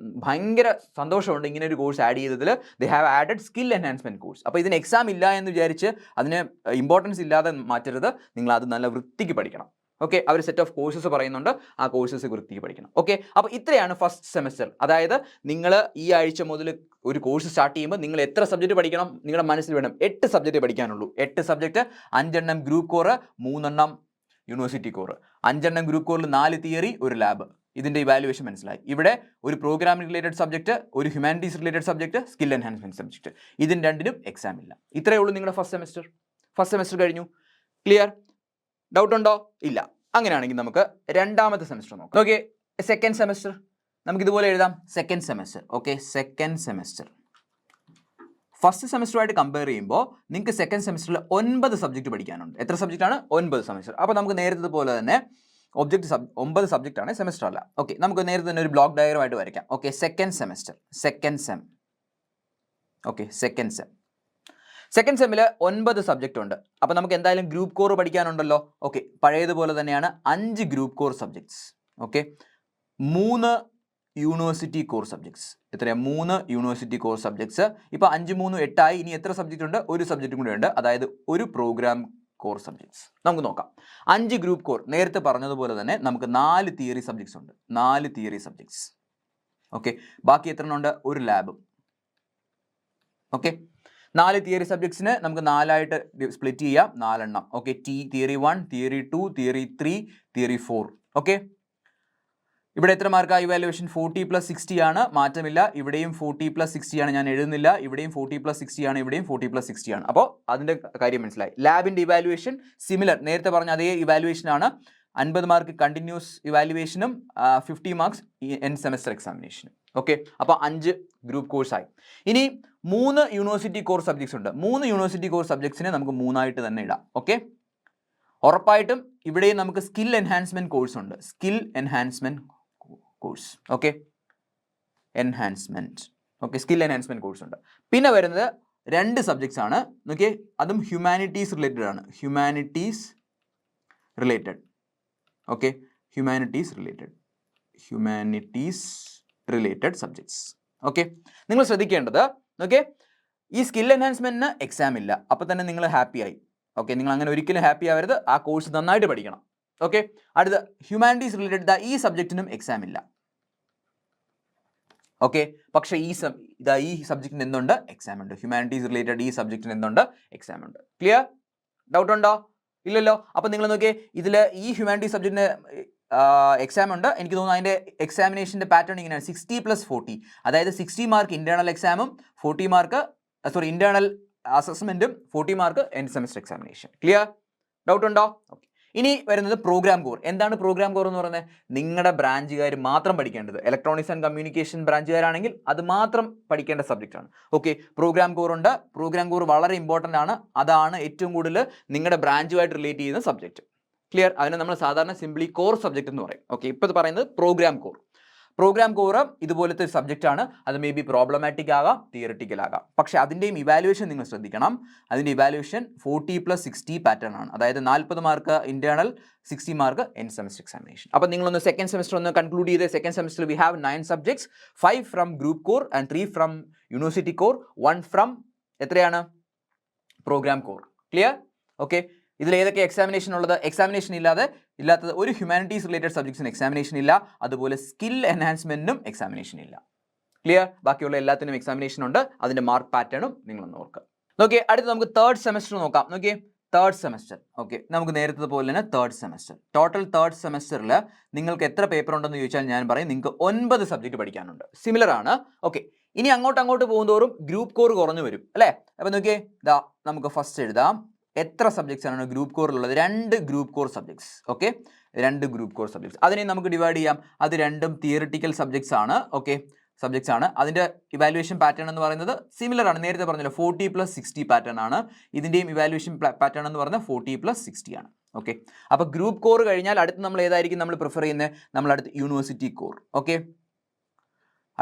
Speaker 1: ഭയങ്കര സന്തോഷമുണ്ട് ഇങ്ങനെ ഒരു കോഴ്സ് ആഡ് ചെയ്തതിൽ. They have added skill enhancement course. അപ്പോൾ ഇതിന് എക്സാം ഇല്ല എന്ന് വിചാരിച്ച് അതിന് ഇമ്പോർട്ടൻസ് ഇല്ലാതെ മാറ്റരുത്. നിങ്ങൾ അത് നല്ല വൃത്തിക്ക് പഠിക്കണം. ഓക്കെ, അവർ സെറ്റ് ഓഫ് കോഴ്സസ് പറയുന്നുണ്ട്, ആ കോഴ്സസ് വൃത്തിക്ക് പഠിക്കണം. ഓക്കെ, അപ്പോൾ ഇത്രയാണ് ഫസ്റ്റ് സെമസ്റ്റർ. അതായത് നിങ്ങൾ ഈ ആഴ്ച മുതൽ ഒരു കോഴ്സ് സ്റ്റാർട്ട് ചെയ്യുമ്പോൾ നിങ്ങൾ എത്ര സബ്ജക്റ്റ് പഠിക്കണം നിങ്ങളുടെ മനസ്സിൽ വേണം. 8 സബ്ജക്റ്റ് പഠിക്കാനുള്ളൂ. 8 സബ്ജക്റ്റ്, 5 എണ്ണം ഗ്രൂപ്പ് കോർ, 3 എണ്ണം യൂണിവേഴ്സിറ്റി കോർ. 5 എണ്ണം ഗ്രൂപ്പ് കോറിൽ 4 തിയറി, ഒരു ലാബ്. ഇതിൻ്റെ ഇവാലുവേഷൻ മനസ്സിലായി. ഇവിടെ ഒരു പ്രോഗ്രാമിംഗ് റിലേറ്റഡ് സബ്ജക്റ്റ്, ഒരു humanities related subject, skill enhancement subject. ഇതിന് രണ്ടിനും എക്സാം ഇല്ല. ഇത്രയേ ഉള്ളൂ നിങ്ങളുടെ ഫസ്റ്റ് സെമസ്റ്റർ കഴിഞ്ഞു. ക്ലിയർ? ഡൗട്ട് ഉണ്ടോ? ഇല്ല. അങ്ങനെയാണെങ്കിൽ നമുക്ക് രണ്ടാമത്തെ സെമസ്റ്റർ നോക്കാം. ഓക്കെ, സെക്കൻഡ് സെമസ്റ്റർ നമുക്കിതുപോലെ എഴുതാം. Second semester. Okay, second semester first സെമസ്റ്ററുമായിട്ട് കമ്പയർ ചെയ്യുമ്പോൾ നിങ്ങൾക്ക് സെക്കൻഡ് സെമസ്റ്ററിൽ 9 സബ്ജക്റ്റ് പഠിക്കാനുണ്ട്. എത്ര സബ്ജക്റ്റാണ്? 9 സെമസ്റ്റർ. അപ്പോൾ നമുക്ക് നേരത്തെ പോലെ തന്നെ 9 സബ്ജക്റ്റ് ആണ്, സെമസ്റ്റർ അല്ല. ഓക്കെ, നമുക്ക് നേരത്തെ തന്നെ ഒരു ബ്ലോക്ക് ഡയഗ്രമായിട്ട് വരയ്ക്കാം. Okay, second semester, second sem. Okay, second sem. Second സെമ്മിൽ 9 സബ്ജക്റ്റ് ഉണ്ട്. അപ്പോൾ നമുക്ക് എന്തായാലും ഗ്രൂപ്പ് കോർ പഠിക്കാനുണ്ടല്ലോ. ഓക്കെ, പഴയതുപോലെ തന്നെയാണ് 5 group core subjects. Okay, 3 university core subjects. എത്രയാണ്? 3 യൂണിവേഴ്സിറ്റി കോർ സബ്ജക്ട്സ്. ഇപ്പോൾ 5 3 8 ആയി. ഇനി എത്ര സബ്ജക്റ്റ് ഉണ്ട്? ഒരു സബ്ജക്റ്റും കൂടെ ഉണ്ട്, അതായത് ഒരു പ്രോഗ്രാം കോർ സബ്ജക്ട്സ്. നമുക്ക് നോക്കാം. 5 ഗ്രൂപ്പ് കോർ. നേരത്തെ പറഞ്ഞതുപോലെ തന്നെ നമുക്ക് 4 തിയറി സബ്ജക്ട്സ് ഉണ്ട്. 4 തിയറി സബ്ജക്ട്സ്. ഓക്കെ, ബാക്കി എത്ര ഉണ്ട്? ഒരു ലാബും. ഓക്കെ, 4 തിയറി സബ്ജക്ട്സിന് നമുക്ക് 4 ആയിട്ട് സ്പ്ലിറ്റ് ചെയ്യാം. 4 എണ്ണം. Okay, theory 1, theory 2, theory 3, theory 4. Okay, ഇവിടെ എത്ര മാർക്കാണ്? ഇവാലുവേഷൻ 40 + 60 ആണ്, മാറ്റമില്ല. ഇവിടെയും 40 + 60 ആണ്, ഞാൻ എഴുതുന്നില്ല. ഇവിടെയും 40 + 60 ആണ്, ഇവിടെയും 40 + 60 ആണ്. അപ്പോൾ അതിൻ്റെ കാര്യം മനസ്സിലായി. ലാബിൻ്റെ ഇവാലുവേഷൻ സിമിലർ, നേരത്തെ പറഞ്ഞ അതേ ഇവാലുവേഷൻ ആണ്. 50 മാർക്ക് കണ്ടിന്യൂസ് ഇവാലുവേഷനും 50 മാർക്സ് എൻഡ് സെമസ്റ്റർ എക്സാമിനേഷനും. ഓക്കെ, അപ്പോൾ 5 ഗ്രൂപ്പ് കോഴ്സായി. ഇനി 3 യൂണിവേഴ്സിറ്റി കോർ സബ്ജക്ട്സ് ഉണ്ട്. 3 യൂണിവേഴ്സിറ്റി കോർ സബ്ജക്ട്സിനെ നമുക്ക് 3 ആയിട്ട് തന്നെ ഇടാം. ഓക്കെ, ഉറപ്പായിട്ടും ഇവിടെയും നമുക്ക് സ്കിൽ എൻഹാൻസ്മെൻറ്റ് കോഴ്സ് ഉണ്ട്. Skill enhancement course. Okay, enhancement. Okay, skill enhancement course ഉണ്ട്. പിന്നെ വരുന്നത് 2 സബ്ജക്ട്സ് ആണ്. ഓക്കെ, അതും ഹ്യൂമാനിറ്റീസ് റിലേറ്റഡ് ആണ്. Humanities related. Okay, humanities related subjects. Okay, നിങ്ങൾ ശ്രദ്ധിക്കേണ്ടത്, ഓക്കെ, ഈ സ്കിൽ എൻഹാൻസ്മെൻറ്റിന് എക്സാം ഇല്ല. അപ്പോൾ തന്നെ നിങ്ങൾ ഹാപ്പി ആയി. ഓക്കെ, നിങ്ങൾ അങ്ങനെ ഒരിക്കലും ഹാപ്പി ആവരുത്. ആ കോഴ്സ് നന്നായിട്ട് പഠിക്കണം. ഓക്കെ, അടുത്ത ഹ്യൂമാനിറ്റീസ് റിലേറ്റഡ് ഈ സബ്ജക്റ്റിനും എക്സാം ഇല്ല. ഓക്കെ, പക്ഷേ ഈ സബ്ജക്റ്റിന് എന്തുണ്ട്? എക്സാം ഉണ്ട്. ഹ്യൂമാനിറ്റീസ് റിലേറ്റഡ് ഈ സബ്ജക്റ്റിന് എന്തുണ്ട്? എക്സാം ഉണ്ട്. ക്ലിയർ? ഡൗട്ട് ഉണ്ടോ? ഇല്ലല്ലോ. അപ്പോൾ നിങ്ങൾ നോക്കിയേ, ഇതിൽ ഈ ഹ്യൂമാനിറ്റീസ് സബ്ജക്റ്റിന് എക്സാം ഉണ്ട്. എനിക്ക് തോന്നുന്നു അതിൻ്റെ എക്സാമിനേഷൻ്റെ പാറ്റേൺ ഇങ്ങനെയാണ്: 60 + 40. അതായത് 60 മാർക്ക് ഇൻറ്റേർണൽ എക്സാമും 40 മാർക്ക് ഇൻറ്റേർണൽ അസസ്മെൻറ്റും 40 mark end semester examination. Clear? Doubt ഉണ്ടോ? ഓക്കെ, ഇനി വരുന്നത് പ്രോഗ്രാം കോർ. എന്താണ് പ്രോഗ്രാം കോർ എന്ന് പറയുന്നത്? നിങ്ങളുടെ ബ്രാഞ്ചുകാർ മാത്രം പഠിക്കേണ്ടത്. ഇലക്ട്രോണിക്സ് ആൻഡ് കമ്മ്യൂണിക്കേഷൻ ബ്രാഞ്ചുകാരാണെങ്കിൽ അത് മാത്രം പഠിക്കേണ്ട സബ്ജക്റ്റ് ആണ്. ഓക്കെ, പ്രോഗ്രാം കോർ ഉണ്ട്. പ്രോഗ്രാം കോർ വളരെ ഇമ്പോർട്ടൻ്റ് ആണ്. അതാണ് ഏറ്റവും കൂടുതൽ നിങ്ങളുടെ ബ്രാഞ്ചുമായിട്ട് റിലേറ്റ് ചെയ്യുന്ന സബ്ജക്റ്റ്. ക്ലിയർ? അതിനെ നമ്മൾ സാധാരണ സിംപ്ലി കോർ സബ്ജക്റ്റ് എന്ന് പറയും. ഓക്കെ, ഇപ്പോൾ ഇത് പറയുന്നത് പ്രോഗ്രാം കോർ. പ്രോഗ്രാം കോർ ഇതുപോലത്തെ ഒരു സബ്ജക്റ്റ് ആണ്. അത് മേ ബി പ്രോബ്ലമാറ്റിക് ആകാം, തിയറിറ്റിക്കൽ ആകാം. പക്ഷേ അതിൻ്റെയും ഇവാലുവേഷൻ നിങ്ങൾ ശ്രദ്ധിക്കണം. അതിൻ്റെ ഇവാലുവേഷൻ 40 + 60 പാറ്റേൺ ആണ്. അതായത് 40 mark internal, 60 mark end semester examination. അപ്പോൾ നിങ്ങളൊന്ന് സെക്കൻഡ് സെമസ്റ്റർ ഒന്ന് കൺക്ലൂഡ് ചെയ്ത്. Second semester we have 9 subjects, 5 from group core and 3 from university core, 1 from എത്രയാണ്? Program core. ക്ലിയർ? ഓക്കെ, ഇതിൽ ഏതൊക്കെ എക്സാമിനേഷൻ ഉള്ളത്? എക്സാമിനേഷൻ ഇല്ലാത്തത് ഒരു ഹ്യൂമാനിറ്റീസ് റിലേറ്റഡ് സബ്ജക്ട്സിന് എക്സാമിനേഷൻ ഇല്ല. അതുപോലെ സ്കിൽ എൻഹാൻസ്മെൻറ്റിനും എക്സാമിനേഷൻ ഇല്ല. ക്ലിയർ? ബാക്കിയുള്ള എല്ലാത്തിനും എക്സാമിനേഷൻ ഉണ്ട്. അതിൻ്റെ മാർക്ക് പാറ്റേണും നിങ്ങളൊന്ന് ഓർക്കുക. നോക്കിയേ, അടുത്ത് നമുക്ക് തേർഡ് സെമസ്റ്റർ നോക്കാം. നോക്കിയേ, തേർഡ് സെമസ്റ്റർ. ഓക്കെ, നമുക്ക് നേരത്തെ പോലെ തന്നെ തേർഡ് സെമസ്റ്റർ. ടോട്ടൽ തേർഡ് സെമസ്റ്ററിൽ നിങ്ങൾക്ക് എത്ര പേപ്പർ ഉണ്ടെന്ന് ചോദിച്ചാൽ ഞാൻ പറയും നിങ്ങൾക്ക് 9 സബ്ജക്റ്റ് പഠിക്കാനുണ്ട്. സിമിലർ ആണ്. ഓക്കെ, ഇനി അങ്ങോട്ട് പോകുന്തോറും ഗ്രൂപ്പ് കോർ കുറഞ്ഞു വരും അല്ലേ? അപ്പോൾ നോക്കിയേ, ഇതാ നമുക്ക് ഫസ്റ്റ് എഴുതാം. എത്ര സബ്ജക്ട്സ് ആണ് ഗ്രൂപ്പ് കോറിലുള്ളത്? 2 group core subjects. Okay, 2 group core subjects. അതിനെ നമുക്ക് ഡിവൈഡ് ചെയ്യാം. അത് രണ്ടും തിയറിറ്റിക്കൽ സബ്ജക്ട്സ് ആണ്. ഓക്കെ, സബ്ജക്ട്സ് ആണ്. അതിൻ്റെ ഇവാലുവേഷൻ പാറ്റേൺ എന്ന് പറയുന്നത് സിമിലർ ആണ്. നേരത്തെ പറഞ്ഞല്ലോ 40 + 60 പാറ്റേൺ ആണ്. ഇതിൻ്റെയും ഇവാലുവേഷൻ പാറ്റേൺ എന്ന് പറയുന്നത് 40 + 60 ആണ്. ഓക്കെ. അപ്പോൾ ഗ്രൂപ്പ് കോർ കഴിഞ്ഞാൽ അടുത്ത് നമ്മൾ ഏതായിരിക്കും നമ്മൾ പ്രിഫർ ചെയ്യുന്നത്? നമ്മൾ അടുത്ത് യൂണിവേഴ്സിറ്റി കോർ. ഓക്കെ,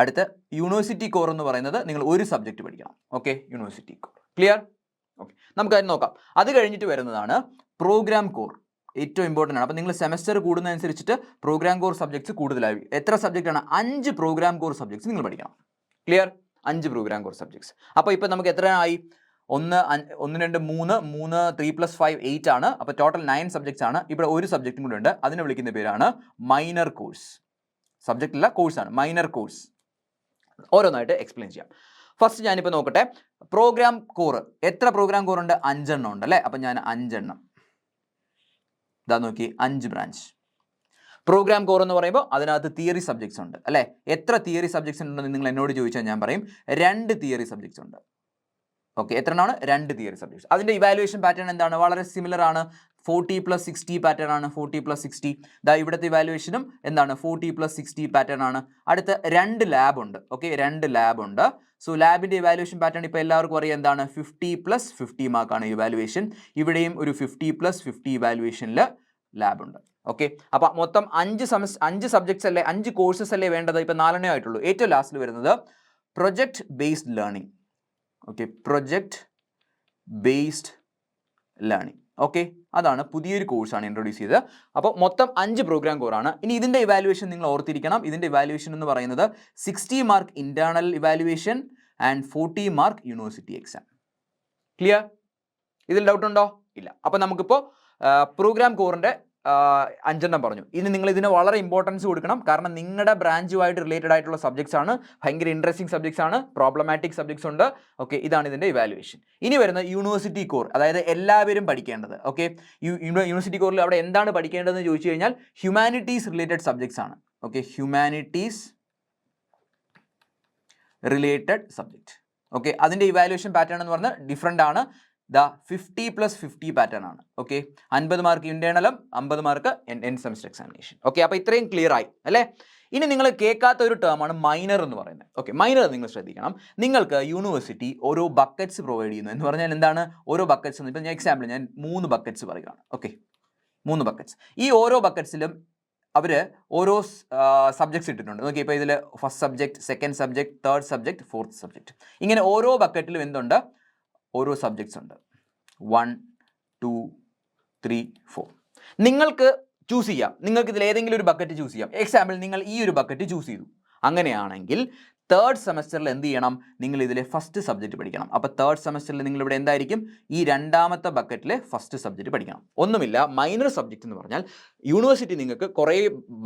Speaker 1: അടുത്ത് യൂണിവേഴ്സിറ്റി കോർ എന്ന് പറയുന്നത് നിങ്ങൾ ഒരു സബ്ജക്റ്റ് പഠിക്കണം. Okay, university core. Clear? Okay, നമുക്കത് നോക്കാം. അത് കഴിഞ്ഞിട്ട് വരുന്നതാണ് പ്രോഗ്രാം കോർ. ഏറ്റവും ഇമ്പോർട്ടൻ്റ് ആണ്. അപ്പോൾ നിങ്ങൾ സെമസ്റ്റർ കൂടുന്നതനുസരിച്ചിട്ട് പ്രോഗ്രാം കോർ സബ്ജക്ട്സ് കൂടുതലായി. എത്ര സബ്ജക്റ്റാണ്? 5 പ്രോഗ്രാം കോർ സബ്ജക്ട്സ് നിങ്ങൾ പഠിക്കണം. ക്ലിയർ? 5 program core subjects. അപ്പോൾ ഇപ്പോൾ നമുക്ക് എത്ര ആയി? 1 2 3 3 3 + 5 8 ആണ്. അപ്പോൾ ടോട്ടൽ 9 സബ്ജക്ട്സ് ആണ്. ഇവിടെ ഒരു സബ്ജക്റ്റും കൂടെ ഉണ്ട്. അതിനെ വിളിക്കുന്ന പേരാണ് മൈനർ കോഴ്സ്. സബ്ജക്റ്റ് അല്ല, കോഴ്സാണ്. Minor course. ഓരോന്നായിട്ട് എക്സ്പ്ലെയിൻ ചെയ്യാം. ഫസ്റ്റ് ഞാനിപ്പോൾ നോക്കട്ടെ. പ്രോഗ്രാം കോർ എത്ര പ്രോഗ്രാം കോർ ഉണ്ട്? 5 എണ്ണം ഉണ്ട് അല്ലേ? അപ്പം ഞാൻ 5 എണ്ണം ഇതാ നോക്കി, 5 ബ്രാഞ്ച്. പ്രോഗ്രാം കോർ എന്ന് പറയുമ്പോൾ അതിനകത്ത് തിയറി സബ്ജക്ട്സ് ഉണ്ട് അല്ലേ? എത്ര തിയറി സബ്ജക്ട്സ് ഉണ്ടെന്ന് നിങ്ങൾ എന്നോട് ചോദിച്ചാൽ ഞാൻ പറയും 2 തിയറി സബ്ജക്ട്സ് ഉണ്ട്. ഓക്കെ, എത്ര എണ്ണമാണ്? 2 തിയറി സബ്ജക്ട്സ്. അതിൻ്റെ ഇവാലുവേഷൻ പാറ്റേൺ എന്താണ്? വളരെ സിമിലർ ആണ്. 40 + 60 പാറ്റേൺ ആണ്. 40 + 60. ദാ ഇവിടുത്തെ ഇവാലുവേഷനും എന്താണ്? 40 + 60 പാറ്റേൺ ആണ്. അടുത്ത 2 ലാബ് ഉണ്ട്. ഓക്കെ, 2 ലാബ് ഉണ്ട്. സോ ലാബിൻ്റെ ഇവാലുവേഷൻ പാറ്റേൺ ഇപ്പോൾ എല്ലാവർക്കും അറിയാം എന്താണ്? 50 + 50 മാർക്കാണ് ഇവാലുവേഷൻ. ഇവിടെയും ഒരു 50 + 50 ഇവാലുവേഷനിൽ ലാബ് ഉണ്ട്. ഓക്കെ, അപ്പോൾ മൊത്തം 5 സബ്ജക്ട്സ് അല്ലേ, 5 കോഴ്സസ് അല്ലേ വേണ്ടത്? ഇപ്പോൾ 4 ആയിട്ടുള്ളൂ. ഏറ്റവും ലാസ്റ്റിൽ വരുന്നത് project based learning. Okay, project based learning. Okay, അതാണ് പുതിയൊരു കോഴ്സാണ് ഇൻട്രൊഡ്യൂസ് ചെയ്തത്. അപ്പോൾ മൊത്തം 5 പ്രോഗ്രാം കോറാണ്. ഇനി ഇതിൻ്റെ ഇവാലുവേഷൻ നിങ്ങൾ ഓർത്തിരിക്കണം. ഇതിൻ്റെ ഇവാലുവേഷൻ എന്ന് പറയുന്നത് 60 mark internal evaluation and 40 mark university exam. Clear? ഇതിൽ ഡൗട്ട് ഉണ്ടോ? ഇല്ല. അപ്പോൾ നമുക്കിപ്പോൾ പ്രോഗ്രാം കോറിൻ്റെ 5 എണ്ണം പറഞ്ഞു. ഇനി നിങ്ങൾ ഇതിന് വളരെ ഇമ്പോർട്ടൻസ് കൊടുക്കണം. കാരണം നിങ്ങളുടെ ബ്രാഞ്ചുമായിട്ട് റിലേറ്റഡ് ആയിട്ടുള്ള സബ്ജക്ട്സ് ആണ്. ഭയങ്കര ഇൻട്രസ്റ്റിംഗ് സബ്ജക്ട്സ് ആണ്. പ്രോബ്ലമാറ്റിക് സബ്ജക്ട്സ് ഉണ്ട്. ഓക്കെ, ഇതാണ് ഇതിൻ്റെ ഇവാലുവേഷൻ. ഇനി വരുന്ന യൂണിവേഴ്സിറ്റി കോർ, അതായത് എല്ലാവരും പഠിക്കേണ്ടത്. ഓക്കെ, യൂണിവേഴ്സിറ്റി കോറിൽ അവിടെ എന്താണ് പഠിക്കേണ്ടതെന്ന് ചോദിച്ചു കഴിഞ്ഞാൽ ഹ്യൂമാനിറ്റീസ് റിലേറ്റഡ് സബ്ജക്ട്സ് ആണ്. Okay, humanities related subject. Okay, അതിൻ്റെ ഇവാലുവേഷൻ പാറ്റേൺ എന്ന് പറഞ്ഞാൽ ഡിഫറെൻ്റ് ആണ്. 50 + 50 പാറ്റേൺ ആണ്. ഓക്കെ, 50 മാർക്ക് ഇൻറ്റേർണലും 50 mark end semester examination. Okay, അപ്പോൾ ഇത്രയും ക്ലിയർ ആയി അല്ലേ? ഇനി നിങ്ങൾ കേൾക്കാത്ത ഒരു ടേമാണ് മൈനർ എന്ന് പറയുന്നത്. ഓക്കെ, മൈനർ നിങ്ങൾ ശ്രദ്ധിക്കണം. നിങ്ങൾക്ക് യൂണിവേഴ്സിറ്റി ഓരോ ബക്കറ്റ്സ് പ്രൊവൈഡ് ചെയ്യുന്നു. എന്ന് പറഞ്ഞാൽ എന്താണ്? ഓരോ ബക്കറ്റ്സ് എന്ന് ഇപ്പോൾ ഞാൻ എക്സാമ്പിൾ 3 ബക്കറ്റ്സ് പറയുകയാണ്. Okay, 3 buckets. ഈ ഓരോ ബക്കറ്റ്സിലും അവർ ഓരോ സബ്ജക്ട്സ് ഇട്ടിട്ടുണ്ട്. നോക്കി, ഇപ്പോൾ ഇതിൽ first subject, second subject, third subject, fourth subject. ഇങ്ങനെ ഓരോ ബക്കറ്റിലും എന്തുണ്ട്? ഓരോ സബ്ജക്ട്സ് ഉണ്ട്. 1 2 3 4. നിങ്ങൾക്ക് ചൂസ് ചെയ്യാം. നിങ്ങൾക്ക് ഇതിൽ ഏതെങ്കിലും ഒരു ബക്കറ്റ് ചൂസ് ചെയ്യാം. എക്സാമ്പിൾ നിങ്ങൾ ഈ ഒരു ബക്കറ്റ് ചൂസ് ചെയ്തു. അങ്ങനെയാണെങ്കിൽ തേർഡ് സെമസ്റ്ററിൽ എന്ത് ചെയ്യണം? നിങ്ങൾ ഇതിലെ ഫസ്റ്റ് സബ്ജക്റ്റ് പഠിക്കണം. അപ്പോൾ തേർഡ് സെമസ്റ്ററിൽ നിങ്ങൾ ഇവിടെ എന്തായിരിക്കും? ഈ രണ്ടാമത്തെ ബക്കറ്റിലെ ഫസ്റ്റ് സബ്ജക്റ്റ് പഠിക്കണം. ഒന്നുമില്ല, മൈനർ സബ്ജക്റ്റ് എന്ന് പറഞ്ഞാൽ യൂണിവേഴ്സിറ്റി നിങ്ങൾക്ക് കുറേ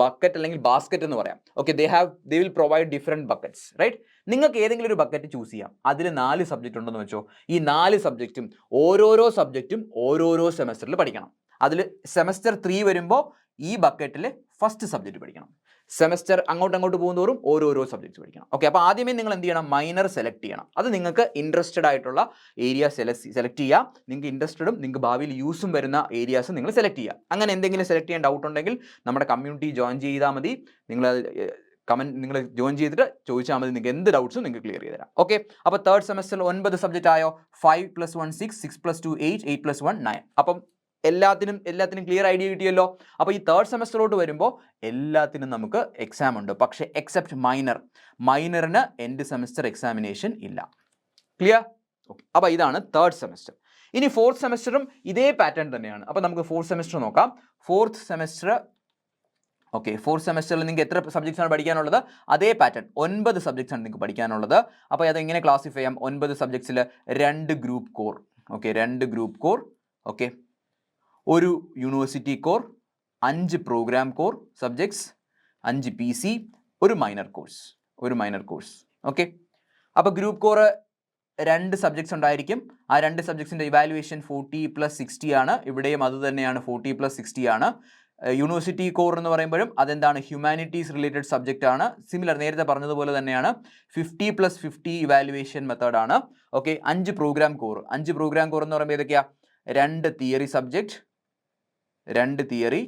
Speaker 1: ബക്കറ്റ് അല്ലെങ്കിൽ ബാസ്ക്കറ്റ് എന്ന് പറയാം. Okay, they will provide different buckets, right? നിങ്ങൾക്ക് ഏതെങ്കിലും ഒരു ബക്കറ്റ് ചൂസ് ചെയ്യാം. അതിൽ 4 സബ്ജക്റ്റ് ഉണ്ടെന്ന് വെച്ചോ. ഈ 4 സബ്ജക്റ്റും ഓരോരോ സബ്ജക്റ്റും ഓരോരോ സെമസ്റ്ററിൽ പഠിക്കണം. അതിൽ സെമസ്റ്റർ 3 വരുമ്പോൾ ഈ ബക്കറ്റിൽ ഫസ്റ്റ് സബ്ജക്റ്റ് പഠിക്കണം. സെമസ്റ്റർ അങ്ങോട്ട് പോകുന്നതോറും ഓരോരോ സബ്ജക്ട്സ് പഠിക്കണം. ഓക്കെ, അപ്പോൾ ആദ്യമേ നിങ്ങൾ എന്ത് ചെയ്യണം? മൈനർ സെലക്ട് ചെയ്യണം. അത് നിങ്ങൾക്ക് ഇൻട്രസ്റ്റഡ് ആയിട്ടുള്ള ഏരിയ സെലക്ട് ചെയ്യുക. നിങ്ങൾക്ക് ഇൻട്രസ്റ്റഡും നിങ്ങൾക്ക് ഭാവിയിൽ യൂസും വരുന്ന ഏരിയാസ് നിങ്ങൾ സെലക്ട് ചെയ്യുക. അങ്ങനെ എന്തെങ്കിലും സെലക്ട് ചെയ്യാൻ ഡൗട്ട് ഉണ്ടെങ്കിൽ നമ്മുടെ കമ്മ്യൂണിറ്റി ജോയിൻ ചെയ്താൽ മതി. നിങ്ങൾ ജോയിൻ ചെയ്തിട്ട് ചോദിച്ചാൽ മതി. നിങ്ങൾക്ക് എന്ത് ഡൗട്ട്സും നിങ്ങൾക്ക് ക്ലിയർ ചെയ്ത് തരാം. ഓക്കെ, അപ്പോൾ തേർഡ് സെമസ്റ്ററിൽ 9 സബ്ജക്റ്റ് ആയോ? 5 + 1 6, 6 + 2 8, 8 + 1 9. അപ്പം എല്ലാത്തിനും ക്ലിയർ ഐഡിയ കിട്ടിയല്ലോ. അപ്പോൾ ഈ തേർഡ് സെമസ്റ്ററിലോട്ട് വരുമ്പോൾ എല്ലാത്തിനും നമുക്ക് എക്സാം ഉണ്ട്. പക്ഷേ എക്സെപ്റ്റ് മൈനറിന് എൻഡ് സെമസ്റ്റർ എക്സാമിനേഷൻ ഇല്ല. ക്ലിയർ? ഓക്കെ, അപ്പോൾ ഇതാണ് തേർഡ് സെമസ്റ്റർ. ഇനി ഫോർത്ത് സെമസ്റ്ററും ഇതേ പാറ്റേൺ തന്നെയാണ്. അപ്പോൾ നമുക്ക് ഫോർത്ത് സെമസ്റ്റർ നോക്കാം. ഫോർത്ത് സെമസ്റ്റർ ഓക്കെ, ഫോർത്ത് സെമസ്റ്ററിൽ നിങ്ങൾക്ക് എത്ര സബ്ജക്ട്സ് ആണ് പഠിക്കാനുള്ളത്? അതേ പാറ്റേൺ 9 സബ്ജക്ട്സ് ആണ് നിങ്ങൾക്ക് പഠിക്കാനുള്ളത്. അപ്പോൾ അതെങ്ങനെ ക്ലാസിഫൈ ചെയ്യാം? 9 സബ്ജക്ട്സിൽ 2 group core. Okay, 2 group core. Okay, ഒരു university core, 5 program core subjects, 5 PC, ഒരു മൈനർ കോഴ്സ്. ഓക്കെ, അപ്പോൾ ഗ്രൂപ്പ് കോർ 2 സബ്ജക്ട്സ് ഉണ്ടായിരിക്കും. ആ 2 സബ്ജക്ട്സിൻ്റെ ഇവാലുവേഷൻ 40 + 60 ആണ്. ഇവിടെയും അത് തന്നെയാണ്, 40 + 60 ആണ്. യൂണിവേഴ്സിറ്റി കോർ എന്ന് പറയുമ്പോഴും അതെന്താണ്? ഹ്യൂമാനിറ്റീസ് റിലേറ്റഡ് സബ്ജക്റ്റ് ആണ്. സിമിലർ, നേരത്തെ പറഞ്ഞതുപോലെ തന്നെയാണ്. 50 + 50 ഇവാലുവേഷൻ മെത്തേഡാണ്. ഓക്കെ, 5 പ്രോഗ്രാം കോർ എന്ന് പറയുമ്പോൾ ഏതൊക്കെയാണ്? 2 തിയറി സബ്ജക്റ്റ്, 2 തിയറി,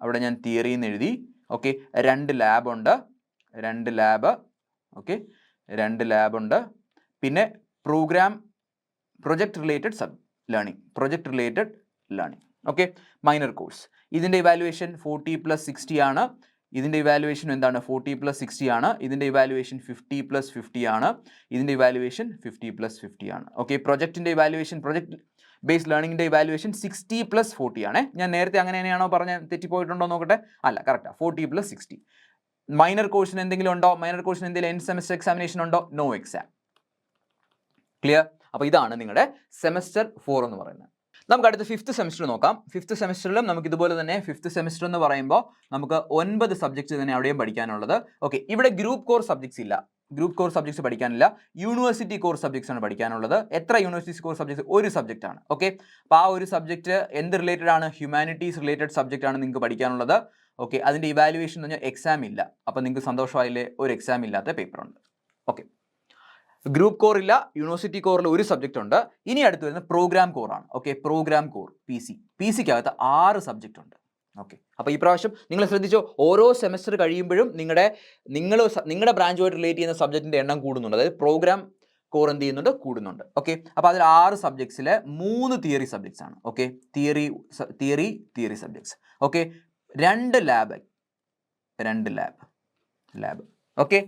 Speaker 1: അവിടെ ഞാൻ തിയറി എന്ന് എഴുതി. ഓക്കെ, 2 ലാബ് ഉണ്ട്. ഓക്കെ, 2 ലാബ് ഉണ്ട്. പിന്നെ project related learning. Okay, minor course. ഇതിൻ്റെ ഇവാലുവേഷൻ 40 + 60 ആണ്. ഇതിൻ്റെ ഇവാലുവേഷൻ എന്താണ്? 40 + 60 ആണ്. ഇതിൻ്റെ ഇവാലുവേഷൻ 50 + 50 ആണ്. ഇതിൻ്റെ ഇവാലുവേഷൻ 50 + 50 ആണ്. ഓക്കെ, പ്രൊജക്റ്റിൻ്റെ ഇവാലുവേഷൻ, പ്രൊജക്ട് ബേസ്ഡ് ലേണിംഗിൻ്റെ ഇവാലുവേഷൻ 60 + 40 ആണ്. ഞാൻ നേരത്തെ അങ്ങനെ തന്നെയാണോ പറഞ്ഞത്? തെറ്റിപ്പോയിട്ടുണ്ടോ നോക്കട്ടെ. അല്ല, കറക്റ്റാണ്, 40 + 60. മൈനർ കോഴ്സിന് എന്തെങ്കിലും ഉണ്ടോ? മൈനർ കോഴ്സിന് എന്തെങ്കിലും എൻഡ് സെമസ്റ്റർ എക്സാമിനേഷൻ ഉണ്ടോ? No exam. ക്ലിയർ? അപ്പോൾ ഇതാണ് നിങ്ങളുടെ സെമസ്റ്റർ 4 എന്ന് പറയുന്നത്. നമുക്ക് അടുത്ത 5th സെമസ്റ്റർ നോക്കാം. 5th സെമസ്റ്ററിലും നമുക്ക് ഇതുപോലെ തന്നെ 5th സെമസ്റ്റർ എന്ന് പറയുമ്പോൾ നമുക്ക് 9 സബ്ജക്ട്സ് തന്നെ അവിടെയും പഠിക്കാനുള്ളത്. ഓക്കെ, ഇവിടെ ഗ്രൂപ്പ് കോർ സബ്ജക്ട്സ് ഇല്ല. ഗ്രൂപ്പ് കോർ സബ്ജക്ട്സ് പഠിക്കാനില്ല. യൂണിവേഴ്സിറ്റി കോർ സബ്ജക്ട്സ് ആണ് പഠിക്കാനുള്ളത്. എത്ര യൂണിവേഴ്സിറ്റി കോർ സബ്ജക്ട്സ്? ഒരു സബ്ജക്റ്റ് ആണ്. ഓക്കെ, അപ്പോൾ ആ ഒരു സബ്ജക്റ്റ് എന്ത് റിലേറ്റഡ് ആണ്? ഹ്യൂമാനിറ്റീസ് റിലേറ്റഡ് സബ്ജക്റ്റ് ആണ് നിങ്ങൾക്ക് പഠിക്കാനുള്ളത്. ഓക്കെ, അതിൻ്റെ ഇവാലുവേഷൻ എന്ന് പറഞ്ഞാൽ എക്സാം ഇല്ല. അപ്പോൾ നിങ്ങൾക്ക് സന്തോഷമായില്ലേ? ഒരു എക്സാം ഇല്ലാത്ത പേപ്പർ ഉണ്ട്. ഓക്കെ, ഗ്രൂപ്പ് കോർ ഇല്ല, യൂണിവേഴ്സിറ്റി കോറിൽ ഒരു സബ്ജക്റ്റ് ഉണ്ട്. ഇനി അടുത്ത് വരുന്ന പ്രോഗ്രാം കോർ ആണ്. ഓക്കെ, പ്രോഗ്രാം കോർ പി സിക്കകത്ത് 6 സബ്ജക്റ്റ് ഉണ്ട്. ഓക്കെ, അപ്പോൾ ഈ പ്രാവശ്യം നിങ്ങൾ ശ്രദ്ധിച്ചോ, ഓരോ സെമസ്റ്റർ കഴിയുമ്പോഴും നിങ്ങളുടെ ബ്രാഞ്ചുമായിട്ട് റിലേറ്റ് ചെയ്യുന്ന സബ്ജക്റ്റിൻ്റെ എണ്ണം കൂടുന്നുണ്ട്. അതായത് പ്രോഗ്രാം കോർ എന്ത് ചെയ്യുന്നുണ്ട്? കൂടുന്നുണ്ട്. ഓക്കെ, അപ്പോൾ അതിൽ 6 സബ്ജക്ട്സിൽ 3 തിയറി സബ്ജക്ട്സ് ആണ്. Okay, theory subjects. Okay, 2 lab. Okay,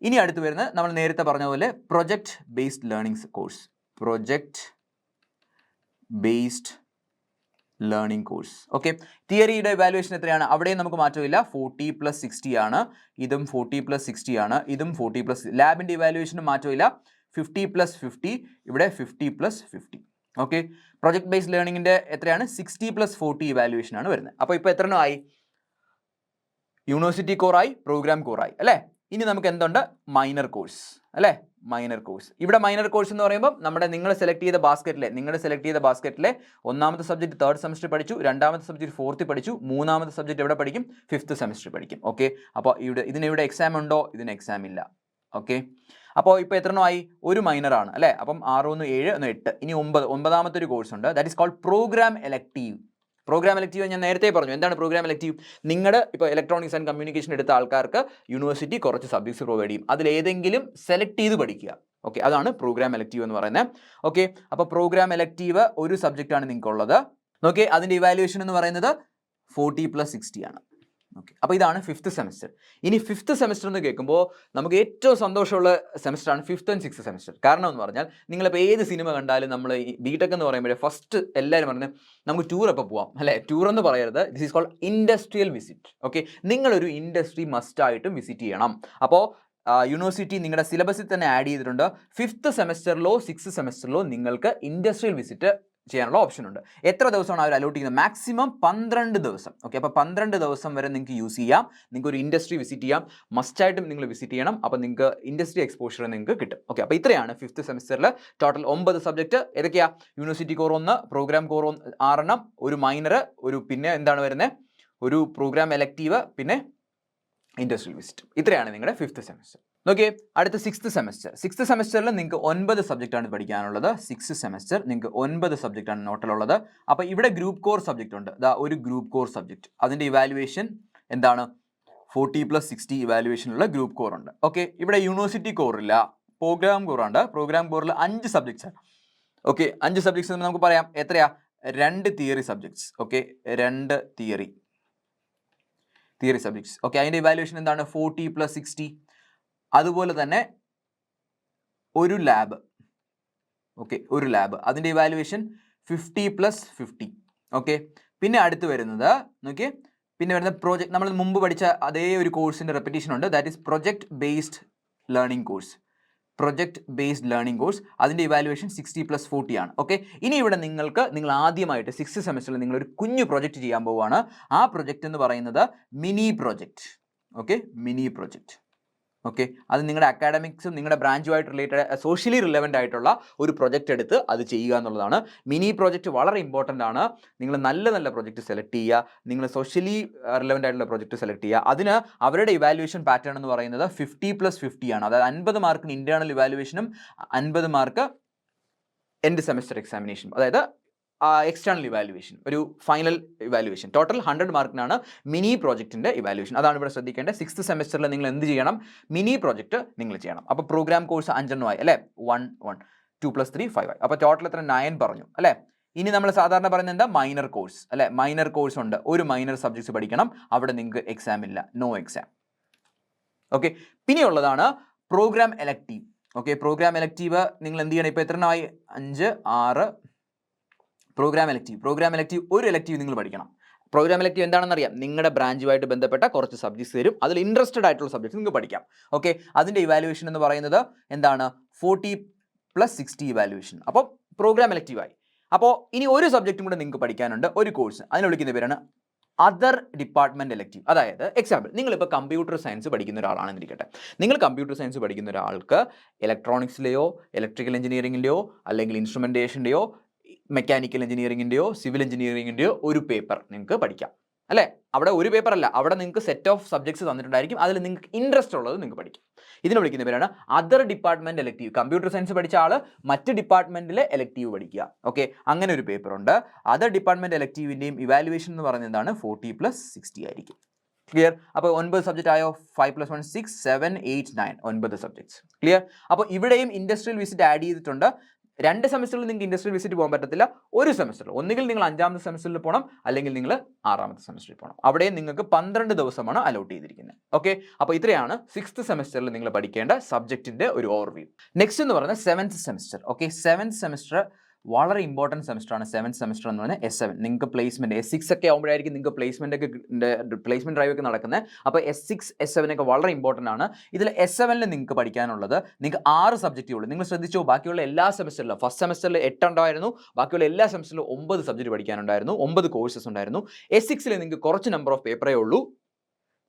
Speaker 1: ഇനി അടുത്ത് വരുന്നത് നമ്മൾ നേരത്തെ പറഞ്ഞ പോലെ project based learning course. Okay, തിയറിയുടെ വാല്യുവേഷൻ എത്രയാണ്? അവിടെയും നമുക്ക് മാറ്റമില്ല, 40 + 60 ആണ്. ഇതും 40 + 60 ആണ്. ഇതും 40 +. ലാബിൻ്റെ ഇവാലുവേഷനും മാറ്റമില്ല, 50 + 50. ഇവിടെ 50 + 50. ഓക്കെ, പ്രൊജക്ട് ബേസ്ഡ് ലേണിംഗിൻ്റെ എത്രയാണ്? 60 + 40 ഇവാലുവേഷൻ ആണ് വരുന്നത്. അപ്പോൾ ഇപ്പോൾ എത്ര ആയി? യൂണിവേഴ്സിറ്റി കോറായി, പ്രോഗ്രാം കോറായി അല്ലേ? ഇനി നമുക്ക് എന്തുണ്ട്? മൈനർ കോഴ്സ് അല്ലേ? Minor course. ഇവിടെ മൈനർ കോഴ്സ് എന്ന് പറയുമ്പോൾ നിങ്ങളുടെ സെലക്ട് ചെയ്ത ബാസ്ക്കറ്റിലെ ഒന്നാമത്തെ സബ്ജക്റ്റ് 3rd സെമസ്റ്റർ പഠിച്ചു, രണ്ടാമത്തെ സബ്ജക്റ്റ് 4th പഠിച്ചു, മൂന്നാമത്തെ സബ്ജക്റ്റ് എവിടെ പഠിക്കും? 5th സെമസ്റ്റർ പഠിക്കും. ഓക്കെ, അപ്പോൾ ഇതിനിവിടെ എക്സാം ഉണ്ടോ? ഇതിന് എക്സാം ഇല്ല. ഓക്കെ, അപ്പോൾ ഇപ്പോൾ എത്രണ്ണമായി? ഒരു മൈനർ ആണ് അല്ലേ? അപ്പം 6 + 1 7 + 8. ഇനി 9ാമത്തെ ഒരു കോഴ്സ് ഉണ്ട്. That is called program elective. ഞാൻ നേരത്തെ പറഞ്ഞു. എന്താണ് പ്രോഗ്രാം എലക്റ്റീവ്? നിങ്ങളുടെ ഇപ്പോൾ ഇലക്ട്രോണിക്സ് ആൻഡ് കമ്മ്യൂണിക്കേഷൻ എടുത്ത ആൾക്കാർക്ക് യൂണിവേഴ്സിറ്റി കുറച്ച് സബ്ജക്ട്സ് പ്രൊവൈഡ് ചെയ്യും. അതിലേതെങ്കിലും സെലക്ട് ചെയ്ത് പഠിക്കുക. ഓക്കെ, അതാണ് പ്രോഗ്രാം എലക്റ്റീവ് എന്ന് പറയുന്നത്. ഓക്കെ, അപ്പോൾ പ്രോഗ്രാം എലക്റ്റീവ് ഒരു സബ്ജക്റ്റാണ് നിങ്ങൾക്കുള്ളത്. ഓക്കെ, അതിൻ്റെ ഇവാലുവേഷൻ എന്ന് പറയുന്നത് 40 + 60 ആണ്. ഓക്കെ, അപ്പോൾ ഇതാണ് 5th സെമസ്റ്റർ. ഇനി 5th സെമസ്റ്റർ എന്ന് കേൾക്കുമ്പോൾ നമുക്ക് ഏറ്റവും സന്തോഷമുള്ള സെമസ്റ്ററാണ് 5th and 6th സെമസ്റ്റർ. കാരണം എന്ന് പറഞ്ഞാൽ നിങ്ങളിപ്പോൾ ഏത് സിനിമ കണ്ടാലും നമ്മൾ ഈ ബിടെക് എന്ന് പറയുമ്പോൾ ഫസ്റ്റ് എല്ലാവരും പറഞ്ഞാൽ നമുക്ക് ടൂർ അപ്പോൾ പോവാം അല്ലേ? ടൂർ എന്ന് പറയരുത്, this is called industrial visit. Okay, നിങ്ങളൊരു ഇൻഡസ്ട്രി മസ്റ്റായിട്ടും വിസിറ്റ് ചെയ്യണം. അപ്പോൾ യൂണിവേഴ്സിറ്റി നിങ്ങളുടെ സിലബസിൽ തന്നെ ആഡ് ചെയ്തിട്ടുണ്ട്. 5th സെമസ്റ്ററിലോ 6th സെമസ്റ്ററിലോ നിങ്ങൾക്ക് ഇൻഡസ്ട്രിയൽ വിസിറ്റ് ചെയ്യാനുള്ള ഓപ്ഷൻ ഉണ്ട്. എത്ര ദിവസമാണ് അവർ അലോട്ട് ചെയ്യുന്നത്? മാക്സിമം 12 ദിവസം. ഓക്കെ, അപ്പോൾ 12 ദിവസം വരെ നിങ്ങൾക്ക് യൂസ് ചെയ്യാം. നിങ്ങൾക്ക് ഒരു ഇൻഡസ്ട്രി വിസിറ്റ് ചെയ്യാം. മസ്റ്റായിട്ടും നിങ്ങൾ വിസിറ്റ് ചെയ്യണം. അപ്പോൾ നിങ്ങൾക്ക് ഇൻഡസ്ട്രി എക്സ്പോഷർ നിങ്ങൾക്ക് കിട്ടും. ഓക്കെ, അപ്പോൾ ഇത്രയാണ് 5th സെമസ്റ്ററിൽ ടോട്ടൽ 9 സബ്ജക്റ്റ്. ഏതൊക്കെയാണ്? യൂണിവേഴ്സിറ്റി കോർ 1, പ്രോഗ്രാം കോർ 6 എണ്ണം, ഒരു മൈനർ, പിന്നെ എന്താണ് വരുന്നത്? ഒരു പ്രോഗ്രാം എലക്റ്റീവ്, പിന്നെ ഇൻഡസ്ട്രിയൽ വിസിറ്റ്. ഇത്രയാണ് നിങ്ങളുടെ 5th സെമസ്റ്റർ. നോക്കിയേ, അടുത്ത 6th സെമസ്റ്റർ. 6th സെമസ്റ്ററിൽ നിങ്ങൾക്ക് 9 സബ്ജക്റ്റാണ് പഠിക്കാനുള്ളത്. 6th സെമസ്റ്റർ നിങ്ങൾക്ക് 9 സബ്ജക്റ്റാണ് നോട്ടിലുള്ളത്. അപ്പോൾ ഇവിടെ ഗ്രൂപ്പ് കോർ സബ്ജക്റ്റ് ഉണ്ട്. ഒരു ഗ്രൂപ്പ് കോർ സബ്ജക്റ്റ്, അതിൻ്റെ ഇവാലുവേഷൻ എന്താണ്? 40 + 60 ഇവാലുവേഷനുള്ള ഗ്രൂപ്പ് കോർ ഉണ്ട്. ഓക്കെ, ഇവിടെ യൂണിവേഴ്സിറ്റി കോറില്ല, പ്രോഗ്രാം കോറുണ്ട്. പ്രോഗ്രാം കോറിൽ 5 സബ്ജക്ട്സ് ആണ്. ഓക്കെ, 5 സബ്ജക്ട്സ് നമുക്ക് പറയാം. എത്രയാ? 2 theory subjects. Okay, 2 theory subjects. Okay, അതിൻ്റെ ഇവാലുവേഷൻ എന്താണ്? 40 + 60. അതുപോലെ തന്നെ ഒരു ലാബ്. ഓക്കെ, ഒരു ലാബ്, അതിൻ്റെ ഇവാലുവേഷൻ 50 + 50. ഓക്കെ, പിന്നെ അടുത്ത് വരുന്നത് നോക്കിയേ, പിന്നെ വരുന്ന പ്രോജക്റ്റ്, നമ്മൾ മുമ്പ് പഠിച്ച അതേ ഒരു കോഴ്സിൻ്റെ റെപ്പിറ്റേഷൻ ഉണ്ട്. That is project based learning course. അതിൻ്റെ ഇവാലുവേഷൻ 60 + 40 ആണ്. ഓക്കെ, ഇനി ഇവിടെ നിങ്ങൾ ആദ്യമായിട്ട് 6th സെമസ്റ്ററിൽ നിങ്ങളൊരു കുഞ്ഞു പ്രൊജക്റ്റ് ചെയ്യാൻ പോവുകയാണ്. ആ പ്രൊജക്റ്റ് എന്ന് പറയുന്നത് mini project. Okay, mini project. Okay, അത് നിങ്ങളുടെ അക്കാഡമിക്സും നിങ്ങളുടെ ബ്രാഞ്ചുമായിട്ട് റിലേറ്റഡ് സോഷ്യലി റിലവൻ്റ് ആയിട്ടുള്ള ഒരു പ്രൊജക്റ്റ് എടുത്ത് അത് ചെയ്യുക എന്നുള്ളതാണ്. മിനി പ്രോജക്റ്റ് വളരെ ഇമ്പോർട്ടൻ്റ് ആണ്. നിങ്ങൾ നല്ല പ്രൊജക്റ്റ് സെലക്ട് ചെയ്യുക. നിങ്ങൾ സോഷ്യലി റിലവൻ്റ് ആയിട്ടുള്ള പ്രൊജക്റ്റ് സെലക്ട് ചെയ്യുക. അതിന് അവരുടെ ഇവാലുവേഷൻ പാറ്റേൺ എന്ന് പറയുന്നത് 50 + 50 ആണ്. അതായത് 50 മാർക്കിന് ഇൻറ്റേർണൽ ഇവാലുവേഷനും 50 മാർക്ക് എൻഡ് സെമസ്റ്റർ എക്സാമിനേഷനും, അതായത് എക്സ്റ്റേണൽ ഇവാലുവേഷൻ, ഒരു ഫൈനൽ ഇവാലുവേഷൻ. ടോട്ടൽ 100 മാർക്കിനാണ് മിനി പ്രോജക്റ്റിൻ്റെ ഇവാലുവേഷൻ. അതാണ് ഇവിടെ ശ്രദ്ധിക്കേണ്ടത്. 6th സെമസ്റ്ററിൽ നിങ്ങൾ എന്ത് ചെയ്യണം? മിനി പ്രോജക്റ്റ് നിങ്ങൾ ചെയ്യണം. അപ്പോൾ പ്രോഗ്രാം കോഴ്സ് 5 എണ്ണമായി അല്ലേ? 1 2 + 3 5 ആയി. അപ്പോൾ ടോട്ടൽ എത്ര? 9 പറഞ്ഞു അല്ലേ? ഇനി നമ്മൾ സാധാരണ പറയുന്നത് എന്താ, മൈനർ കോഴ്സ് അല്ലെ, മൈനർ കോഴ്സ് ഉണ്ട്, ഒരു മൈനർ സബ്ജക്ട്സ് പഠിക്കണം, അവിടെ നിങ്ങൾക്ക് എക്സാം ഇല്ല, നോ എക്സാം. ഓക്കെ, പിന്നെയുള്ളതാണ് program elective. Okay, program elective നിങ്ങൾ എന്ത് ചെയ്യണം, ഇപ്പോൾ എത്ര എണ്ണമായി, 5, 6 പ്രോഗ്രാം എലക്റ്റീവ് ഒരു എലക്റ്റീവ് നിങ്ങൾ പഠിക്കണം. പ്രോഗ്രാം എലക്റ്റീവ് എന്താണെന്ന് അറിയാം, നിങ്ങളുടെ ബ്രാഞ്ചുമായിട്ട് ബന്ധപ്പെട്ട കുറച്ച് സബ്ജക്ട്സ് തരും, അതിൽ ഇൻട്രസ്റ്റഡ് ആയിട്ടുള്ള സബ്ജക്ട്സ് നിങ്ങൾക്ക് പഠിക്കാം. ഓക്കെ, അതിൻ്റെ ഇവാലുവേഷൻ എന്ന് പറയുന്നത് എന്താണ്, 40+60 ഇവാലുവേഷൻ. അപ്പോൾ പ്രോഗ്രാം എലക്റ്റീവായി. അപ്പോൾ ഇനി ഒരു സബ്ജക്റ്റും കൂടെ നിങ്ങൾക്ക് പഠിക്കാനുണ്ട്, ഒരു കോഴ്സ്, അതിനെ വിളിക്കുന്ന പേരാണ് അതർ ഡിപ്പാർട്ട്മെന്റ് എലക്റ്റീവ്. അതായത് എക്സാമ്പിൾ, നിങ്ങളിപ്പോൾ കമ്പ്യൂട്ടർ സയൻസ് പഠിക്കുന്ന ഒരാളാണെന്നിരിക്കട്ടെ. നിങ്ങൾ കമ്പ്യൂട്ടർ സയൻസ് പഠിക്കുന്ന ഒരാൾക്ക് ഇലക്ട്രോണിക്സിലെയോ ഇലക്ട്രിക്കൽ എഞ്ചിനീയറിംഗിൻ്റെയോ അല്ലെങ്കിൽ ഇൻസ്ട്രുമെൻറ്റേഷൻ്റെയോ മെക്കാനിക്കൽ എഞ്ചിനീയറിംഗിൻ്റെയോ സിവിൽ എഞ്ചിനീയറിംഗിൻ്റെയോ ഒരു പേപ്പർ നിങ്ങൾക്ക് പഠിക്കാം അല്ലേ. അവിടെ ഒരു പേപ്പർ അല്ല, അവിടെ നിങ്ങൾക്ക് സെറ്റ് ഓഫ് സബ്ജക്ട്സ് തന്നിട്ടുണ്ടായിരിക്കും, അതിൽ നിങ്ങൾക്ക് ഇൻട്രസ്റ്റ് ഉള്ളത് നിങ്ങൾക്ക് പഠിക്കാം. ഇതിനെ വിളിക്കുന്ന പേരാണ് other department elective. Computer science പഠിച്ച ആൾ മറ്റ് ഡിപ്പാർട്ട്മെന്റിലെ എലക്റ്റീവ് പഠിക്കുക. ഓക്കെ, അങ്ങനെ ഒരു പേപ്പർ ഉണ്ട്. അതർ ഡിപ്പാർട്ട്മെന്റ് എലക്റ്റീവിൻ്റെയും ഇവാലുവേഷൻ എന്ന് പറയുന്നത് എന്താണ്, 40+60 ആയിരിക്കും. ക്ലിയർ? അപ്പോൾ 9 സബ്ജക്റ്റ് ആയോ, 5+1 6 7 8 9 9 സബ്ജക്ട്സ്. ക്ലിയർ? അപ്പോൾ ഇവിടെയും ഇൻഡസ്ട്രിയൽ വിസിറ്റ് ആഡ് ചെയ്തിട്ടുണ്ട്. 2 സെമസ്റ്ററിൽ നിങ്ങൾക്ക് ഇൻഡസ്ട്രിയൽ വിസിറ്റ് പോകാൻ പറ്റത്തില്ല, ഒരു സെമസ്റ്ററിൽ ഒന്നുകിൽ നിങ്ങൾ 5ാമത്തെ സെമസ്റ്ററിൽ പോകണം, അല്ലെങ്കിൽ നിങ്ങൾ 6ാമത്തെ സെമസ്റ്ററിൽ പോകണം. അവിടെയും നിങ്ങൾക്ക് 12 ദിവസമാണ് അലോട്ട് ചെയ്തിരിക്കുന്നത്. ഓക്കെ, അപ്പോൾ ഇത്രയാണ് 6th സെമസ്റ്ററിൽ നിങ്ങൾ പഠിക്കേണ്ട സബ്ജക്റ്റിന്റെ ഒരു ഓവർവ്യൂ. നെക്സ്റ്റ് എന്ന് പറയുന്നത് 7th semester. Okay, 7th semester വളരെ ഇമ്പോർട്ടൻറ്റ് സെമസ്റ്ററാണ്. 7th സെമസ്റ്റർ എന്ന് പറഞ്ഞാൽ S7. നിങ്ങൾക്ക് പ്ലേസ്മെൻറ്റ് S6 ഒക്കെ ആകുമ്പോഴായിരിക്കും നിങ്ങൾക്ക് പ്ലേസ്മെൻറ്റ് ഡ്രൈവ് ഒക്കെ നടക്കുന്നത്. അപ്പോൾ S6 S7 ഒക്കെ വളരെ ഇമ്പോർട്ടൻ്റ് ആണ്. ഇതിൽ S7ൽ നിങ്ങൾക്ക് പഠിക്കാനുള്ളത്, നിങ്ങൾക്ക് 6 സബ്ജക്റ്റേ ഉള്ളൂ. നിങ്ങൾ ശ്രദ്ധിച്ചോ, ബാക്കിയുള്ള എല്ലാ സെമസ്റ്ററിലും ഫസ്റ്റ് സെമസ്റ്ററിൽ 8 ഉണ്ടായിരുന്നു, ബാക്കിയുള്ള എല്ലാ സെമസ്റ്ററിലും 9 സബ്ജക്റ്റ് പഠിക്കാനുണ്ടായിരുന്നു, 9 കോഴ്സസ് ഉണ്ടായിരുന്നു. S6ൽ നിങ്ങൾക്ക് കുറച്ച് നമ്പർ ഓഫ് പേപ്പറേ ഉള്ളൂ,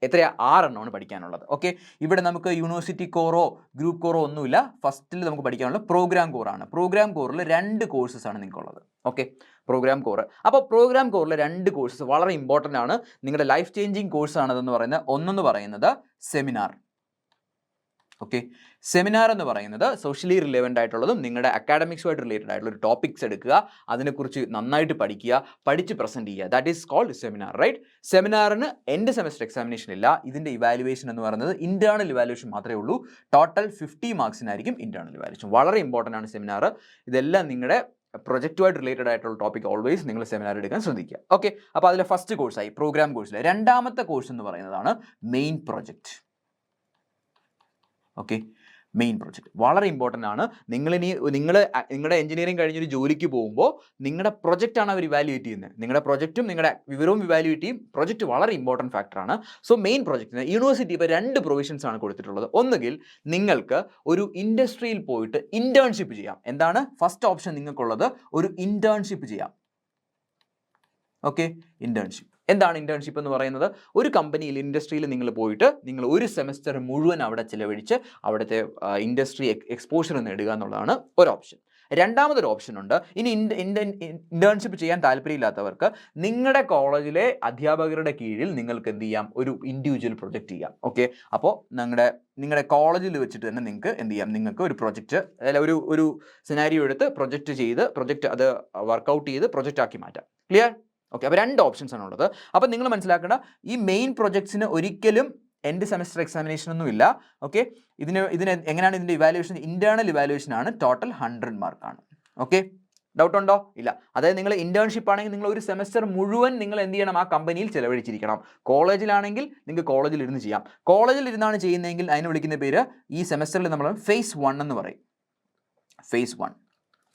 Speaker 1: എത്രയാ, 6 എണ്ണമാണ് പഠിക്കാനുള്ളത്. ഓക്കെ, ഇവിടെ നമുക്ക് യൂണിവേഴ്സിറ്റി കോറോ ഗ്രൂപ്പ് കോറോ ഒന്നുമില്ല. ഫസ്റ്റിൽ നമുക്ക് പഠിക്കാനുള്ളത് പ്രോഗ്രാം കോറാണ്. പ്രോഗ്രാം കോറിൽ 2 കോഴ്സസ് ആണ് നിങ്ങൾക്കുള്ളത്. Okay, program core. അപ്പോൾ പ്രോഗ്രാം കോറിൽ 2 കോഴ്സസ് വളരെ ഇമ്പോർട്ടൻ്റ് ആണ്, നിങ്ങളുടെ ലൈഫ് ചേഞ്ചിങ് കോഴ്സ് ആണെന്ന് പറയുന്നത്. ഒന്നെന്ന് പറയുന്നത് സെമിനാർ. ഓക്കെ, സെമിനാർ എന്ന് പറയുന്നത് സോഷ്യലി റിലേവൻ്റ് ആയിട്ടുള്ളതും നിങ്ങളുടെ അക്കാഡമിക്സുമായിട്ട് റിലേറ്റഡ് ആയിട്ടുള്ള ഒരു ടോപ്പിക്സ് എടുക്കുക, അതിനെക്കുറിച്ച് നന്നായിട്ട് പഠിക്കുക, പഠിച്ച് പ്രസൻറ്റ് ചെയ്യുക. That is called seminar, right? സെമിനാറിന് എൻഡ് സെമസ്റ്റർ എക്സാമിനേഷൻ ഇല്ല. ഇതിൻ്റെ ഇവാലുവേഷൻ എന്ന് പറയുന്നത് ഇൻറ്റേർണൽ ഇവാലുവേഷൻ മാത്രമേ ഉള്ളൂ. ടോട്ടൽ 50 മാർക്സിനായിരിക്കും ഇൻറ്റേർണൽ ഇവാലുവേഷൻ. വളരെ ഇമ്പോർട്ടൻ്റ് ആണ് സെമിനാർ. ഇതെല്ലാം നിങ്ങളുടെ പ്രൊജക്റ്റുമായിട്ട് റിലേറ്റഡ് ആയിട്ടുള്ള ടോപ്പിക് ഓൾവേസ് നിങ്ങൾ സെമിനാർ എടുക്കാൻ ശ്രദ്ധിക്കുക. ഓക്കെ, അപ്പോൾ അതിലെ ഫസ്റ്റ് കോഴ്സായി പ്രോഗ്രാം കോഴ്സിലെ. 2ാമത്തെ കോഴ്സ് എന്ന് പറയുന്നതാണ് main project. Okay, main project വളരെ ഇമ്പോർട്ടൻ്റ് ആണ്. നിങ്ങളുടെ എഞ്ചിനീയറിംഗ് കഴിഞ്ഞൊരു ജോലിക്ക് പോകുമ്പോൾ നിങ്ങളുടെ പ്രൊജക്റ്റാണ് അവർ ഇവാലുവേറ്റ് ചെയ്യുന്നത്. നിങ്ങളുടെ പ്രൊജക്റ്റും നിങ്ങളുടെ വിവരവും ഇവാലുവേറ്റ് ചെയ്യും. പ്രൊജക്റ്റ് വളരെ ഇമ്പോർട്ടൻറ്റ് ഫാക്ടറാണ്. സോ മെയിൻ പ്രൊജക്റ്റിന് യൂണിവേഴ്സിറ്റി ഇപ്പോൾ 2 പ്രൊവിഷൻസ് ആണ് കൊടുത്തിട്ടുള്ളത്. ഒന്നുകിൽ നിങ്ങൾക്ക് ഒരു ഇൻഡസ്ട്രിയിൽ പോയിട്ട് ഇൻറ്റേൺഷിപ്പ് ചെയ്യാം. എന്താണ് ഫസ്റ്റ് ഓപ്ഷൻ നിങ്ങൾക്കുള്ളത്? ഒരു ഇൻറ്റേൺഷിപ്പ് ചെയ്യാം. Okay, internship. എന്താണ് ഇൻറ്റേൺഷിപ്പ് എന്ന് പറയുന്നത്? ഒരു കമ്പനിയിൽ ഇൻഡസ്ട്രിയിൽ നിങ്ങൾ പോയിട്ട് നിങ്ങൾ ഒരു സെമസ്റ്റർ മുഴുവൻ അവിടെ ചിലവഴിച്ച് അവിടുത്തെ ഇൻഡസ്ട്രി എക്സ്പോഷർ നേടുക എന്നുള്ളതാണ് ഒരു ഓപ്ഷൻ. 2ാമതൊരു ഓപ്ഷൻ ഉണ്ട്. ഇനി ഇൻറ്റേൺഷിപ്പ് ചെയ്യാൻ താല്പര്യമില്ലാത്തവർക്ക് നിങ്ങളുടെ കോളേജിലെ അധ്യാപകരുടെ കീഴിൽ നിങ്ങൾക്ക് എന്ത് ചെയ്യാം, ഒരു ഇൻഡിവിജ്വൽ പ്രൊജക്റ്റ് ചെയ്യാം. ഓക്കെ, അപ്പോൾ നിങ്ങളുടെ കോളേജിൽ വെച്ചിട്ട് തന്നെ നിങ്ങൾക്ക് എന്ത് ചെയ്യാം, നിങ്ങൾക്ക് ഒരു പ്രൊജക്റ്റ് അല്ല ഒരു സിനാരിയോ എടുത്ത് പ്രൊജക്റ്റ് ചെയ്ത് അത് വർക്കൗട്ട് ചെയ്ത് പ്രൊജക്റ്റ് ആക്കി മാറ്റാം. ക്ലിയർ? ഓക്കെ, അപ്പോൾ 2 ഓപ്ഷൻസ് ആണുള്ളത്. അപ്പോൾ നിങ്ങൾ മനസ്സിലാക്കേണ്ട, ഈ മെയിൻ പ്രൊജക്ട്സിന് ഒരിക്കലും എൻഡ് സെമസ്റ്റർ എക്സാമിനേഷൻ ഒന്നും ഇല്ല. ഓക്കെ, ഇതിന് എങ്ങനെയാണ് ഇതിൻ്റെ ഇവാലുവേഷൻ? ഇൻറ്റേർണൽ ഇവാലുവേഷൻ ആണ്. ടോട്ടൽ 100 മാർക്കാണ്. ഓക്കെ, ഡൗട്ട് ഉണ്ടോ? ഇല്ല. അതായത് നിങ്ങൾ ഇൻറ്റേൺഷിപ്പ് ആണെങ്കിൽ നിങ്ങൾ ഒരു സെമസ്റ്റർ മുഴുവൻ നിങ്ങൾ എന്ത് ചെയ്യണം, ആ കമ്പനിയിൽ ചിലവഴിച്ചിരിക്കണം. കോളേജിലാണെങ്കിൽ നിങ്ങൾക്ക് കോളേജിൽ ഇരുന്ന് ചെയ്യാം. കോളേജിൽ ഇരുന്നാണ് ചെയ്യുന്നതെങ്കിൽ അതിന് വിളിക്കുന്ന പേര് ഈ സെമസ്റ്ററിൽ നമ്മൾ ഫേസ് 1 എന്ന് പറയും. ഫേസ് 1.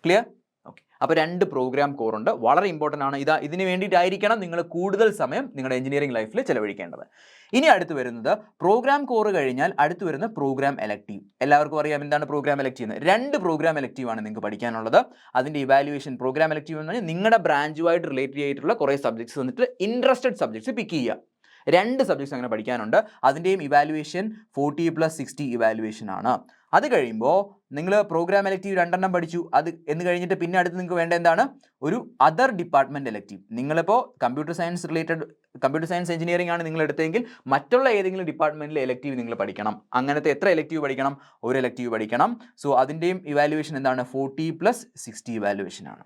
Speaker 1: ക്ലിയർ? ഓക്കെ, അപ്പോൾ 2 പ്രോഗ്രാം കോറുണ്ട്. വളരെ ഇമ്പോർട്ടൻ്റ് ആണ്. ഇതിന് വേണ്ടിയിട്ടായിരിക്കണം നിങ്ങൾ കൂടുതൽ സമയം നിങ്ങളുടെ എഞ്ചിനീയറിംഗ് ലൈഫിൽ ചിലവഴിക്കേണ്ടത്. ഇനി അടുത്ത് വരുന്നത് പ്രോഗ്രാം കോറ് കഴിഞ്ഞാൽ അടുത്ത് വരുന്ന പ്രോഗ്രാം എലക്റ്റീവ്. എല്ലാവർക്കും അറിയാം എന്താണ് പ്രോഗ്രാം എലക്റ്റീവ് എന്ന്. 2 പ്രോഗ്രാം എലക്റ്റീവ് ആണ് നിങ്ങൾക്ക് പഠിക്കാനുള്ളത്. അതിൻ്റെ ഇവാലുവേഷൻ പ്രോഗ്രാം എലക്റ്റീവ് എന്ന് പറഞ്ഞാൽ നിങ്ങളുടെ ബ്രാഞ്ചുമായിട്ട് റിലേറ്റഡ് ആയിട്ടുള്ള കുറേ സബ്ജക്ട്സ് വന്നിട്ട് ഇൻട്രസ്റ്റഡ് സബ്ജക്ട്സ് പിക്ക് ചെയ്യുക. 2 സബ്ജക്ട്സ് അങ്ങനെ പഠിക്കാനുണ്ട്. അതിൻ്റെയും ഇവാലുവേഷൻ 40+60 ഇവാലുവേഷൻ ആണ്. അത് കഴിയുമ്പോൾ നിങ്ങൾ പ്രോഗ്രാം എലക്റ്റീവ് 2 എണ്ണം പഠിച്ചു. അത് എന്ന് കഴിഞ്ഞിട്ട് പിന്നെ അടുത്ത് നിങ്ങൾക്ക് വേണ്ട എന്താണ്, ഒരു അതർ ഡിപ്പാർട്ട്മെൻറ്റ് എലക്റ്റീവ്. നിങ്ങളിപ്പോൾ കമ്പ്യൂട്ടർ സയൻസ് എഞ്ചിനീയറിംഗ് ആണ് നിങ്ങൾ എടുത്തതെങ്കിൽ മറ്റുള്ള ഏതെങ്കിലും ഡിപ്പാർട്ട്മെൻറ്റിലെ എലക്റ്റീവ് നിങ്ങൾ പഠിക്കണം. അങ്ങനത്തെ എത്ര എലക്റ്റീവ് പഠിക്കണം? ഒരു എലക്റ്റീവ് പഠിക്കണം. സോ അതിൻ്റെയും ഇവാലുവേഷൻ എന്താണ്? 40+60 ഇവാലുവേഷൻ ആണ്.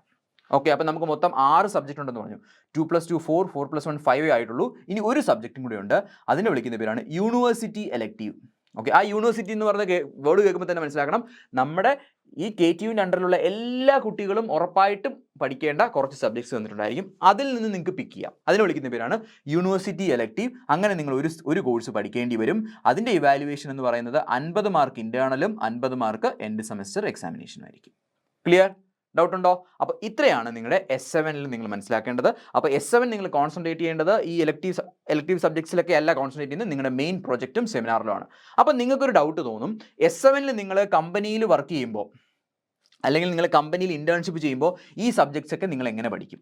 Speaker 1: ഓക്കെ, അപ്പോൾ നമുക്ക് മൊത്തം 6 സബ്ജക്റ്റ് ഉണ്ടെന്ന് പറഞ്ഞു. 2+2 4, 4+1 5 ആയിട്ടുള്ളൂ. ഇനി ഒരു സബ്ജക്റ്റും കൂടി ഉണ്ട്. അതിനെ വിളിക്കുന്ന പേരാണ് യൂണിവേഴ്സിറ്റി എലക്റ്റീവ്. ഓക്കെ, ആ യൂണിവേഴ്സിറ്റി എന്ന് പറഞ്ഞ വേർഡ് കേൾക്കുമ്പോൾ തന്നെ മനസ്സിലാക്കണം, നമ്മുടെ ഈ KTUവിൻ്റെ അണ്ടറിലുള്ള എല്ലാ കുട്ടികളും ഉറപ്പായിട്ടും പഠിക്കേണ്ട കുറച്ച് സബ്ജക്ട്സ് തന്നിട്ടുണ്ടായിരിക്കും. അതിൽ നിന്ന് നിങ്ങൾക്ക് പിക്ക് ചെയ്യാം. അതിനെ വിളിക്കുന്ന പേരാണ് യൂണിവേഴ്സിറ്റി എലക്റ്റീവ്. അങ്ങനെ നിങ്ങൾ ഒരു കോഴ്സ് പഠിക്കേണ്ടി വരും. അതിൻ്റെ ഇവാലുവേഷൻ എന്ന് പറയുന്നത് 50 മാർക്ക് ഇൻറ്റേർണലും 50 മാർക്ക് എൻഡ് സെമസ്റ്റർ എക്സാമിനേഷനും ആയിരിക്കും. ക്ലിയർ? ഡൗട്ട് ഉണ്ടോ? അപ്പോൾ ഇത്രയാണ് നിങ്ങളുടെ S7 നിങ്ങൾ മനസ്സിലാക്കേണ്ടത്. അപ്പോൾ S7 നിങ്ങൾ കോൺസെൻട്രേറ്റ് ചെയ്യേണ്ടത് ഈ എലക്റ്റീവ് സബ്ജക്ട്സിലൊക്കെ അല്ല കോൺസെൻട്രേറ്റ് ചെയ്യുന്നത്, നിങ്ങളുടെ മെയിൻ പ്രൊജക്റ്റും സെമിനാറിലുമാണ്. അപ്പോൾ നിങ്ങൾക്കൊരു ഡൗട്ട് തോന്നും, S7 നിങ്ങൾ കമ്പനിയിൽ വർക്ക് ചെയ്യുമ്പോൾ അല്ലെങ്കിൽ നിങ്ങൾ കമ്പനിയിൽ ഇൻറ്റേൺഷിപ്പ് ചെയ്യുമ്പോൾ ഈ സബ്ജക്ട്സ് ഒക്കെ നിങ്ങൾ എങ്ങനെ പഠിക്കും?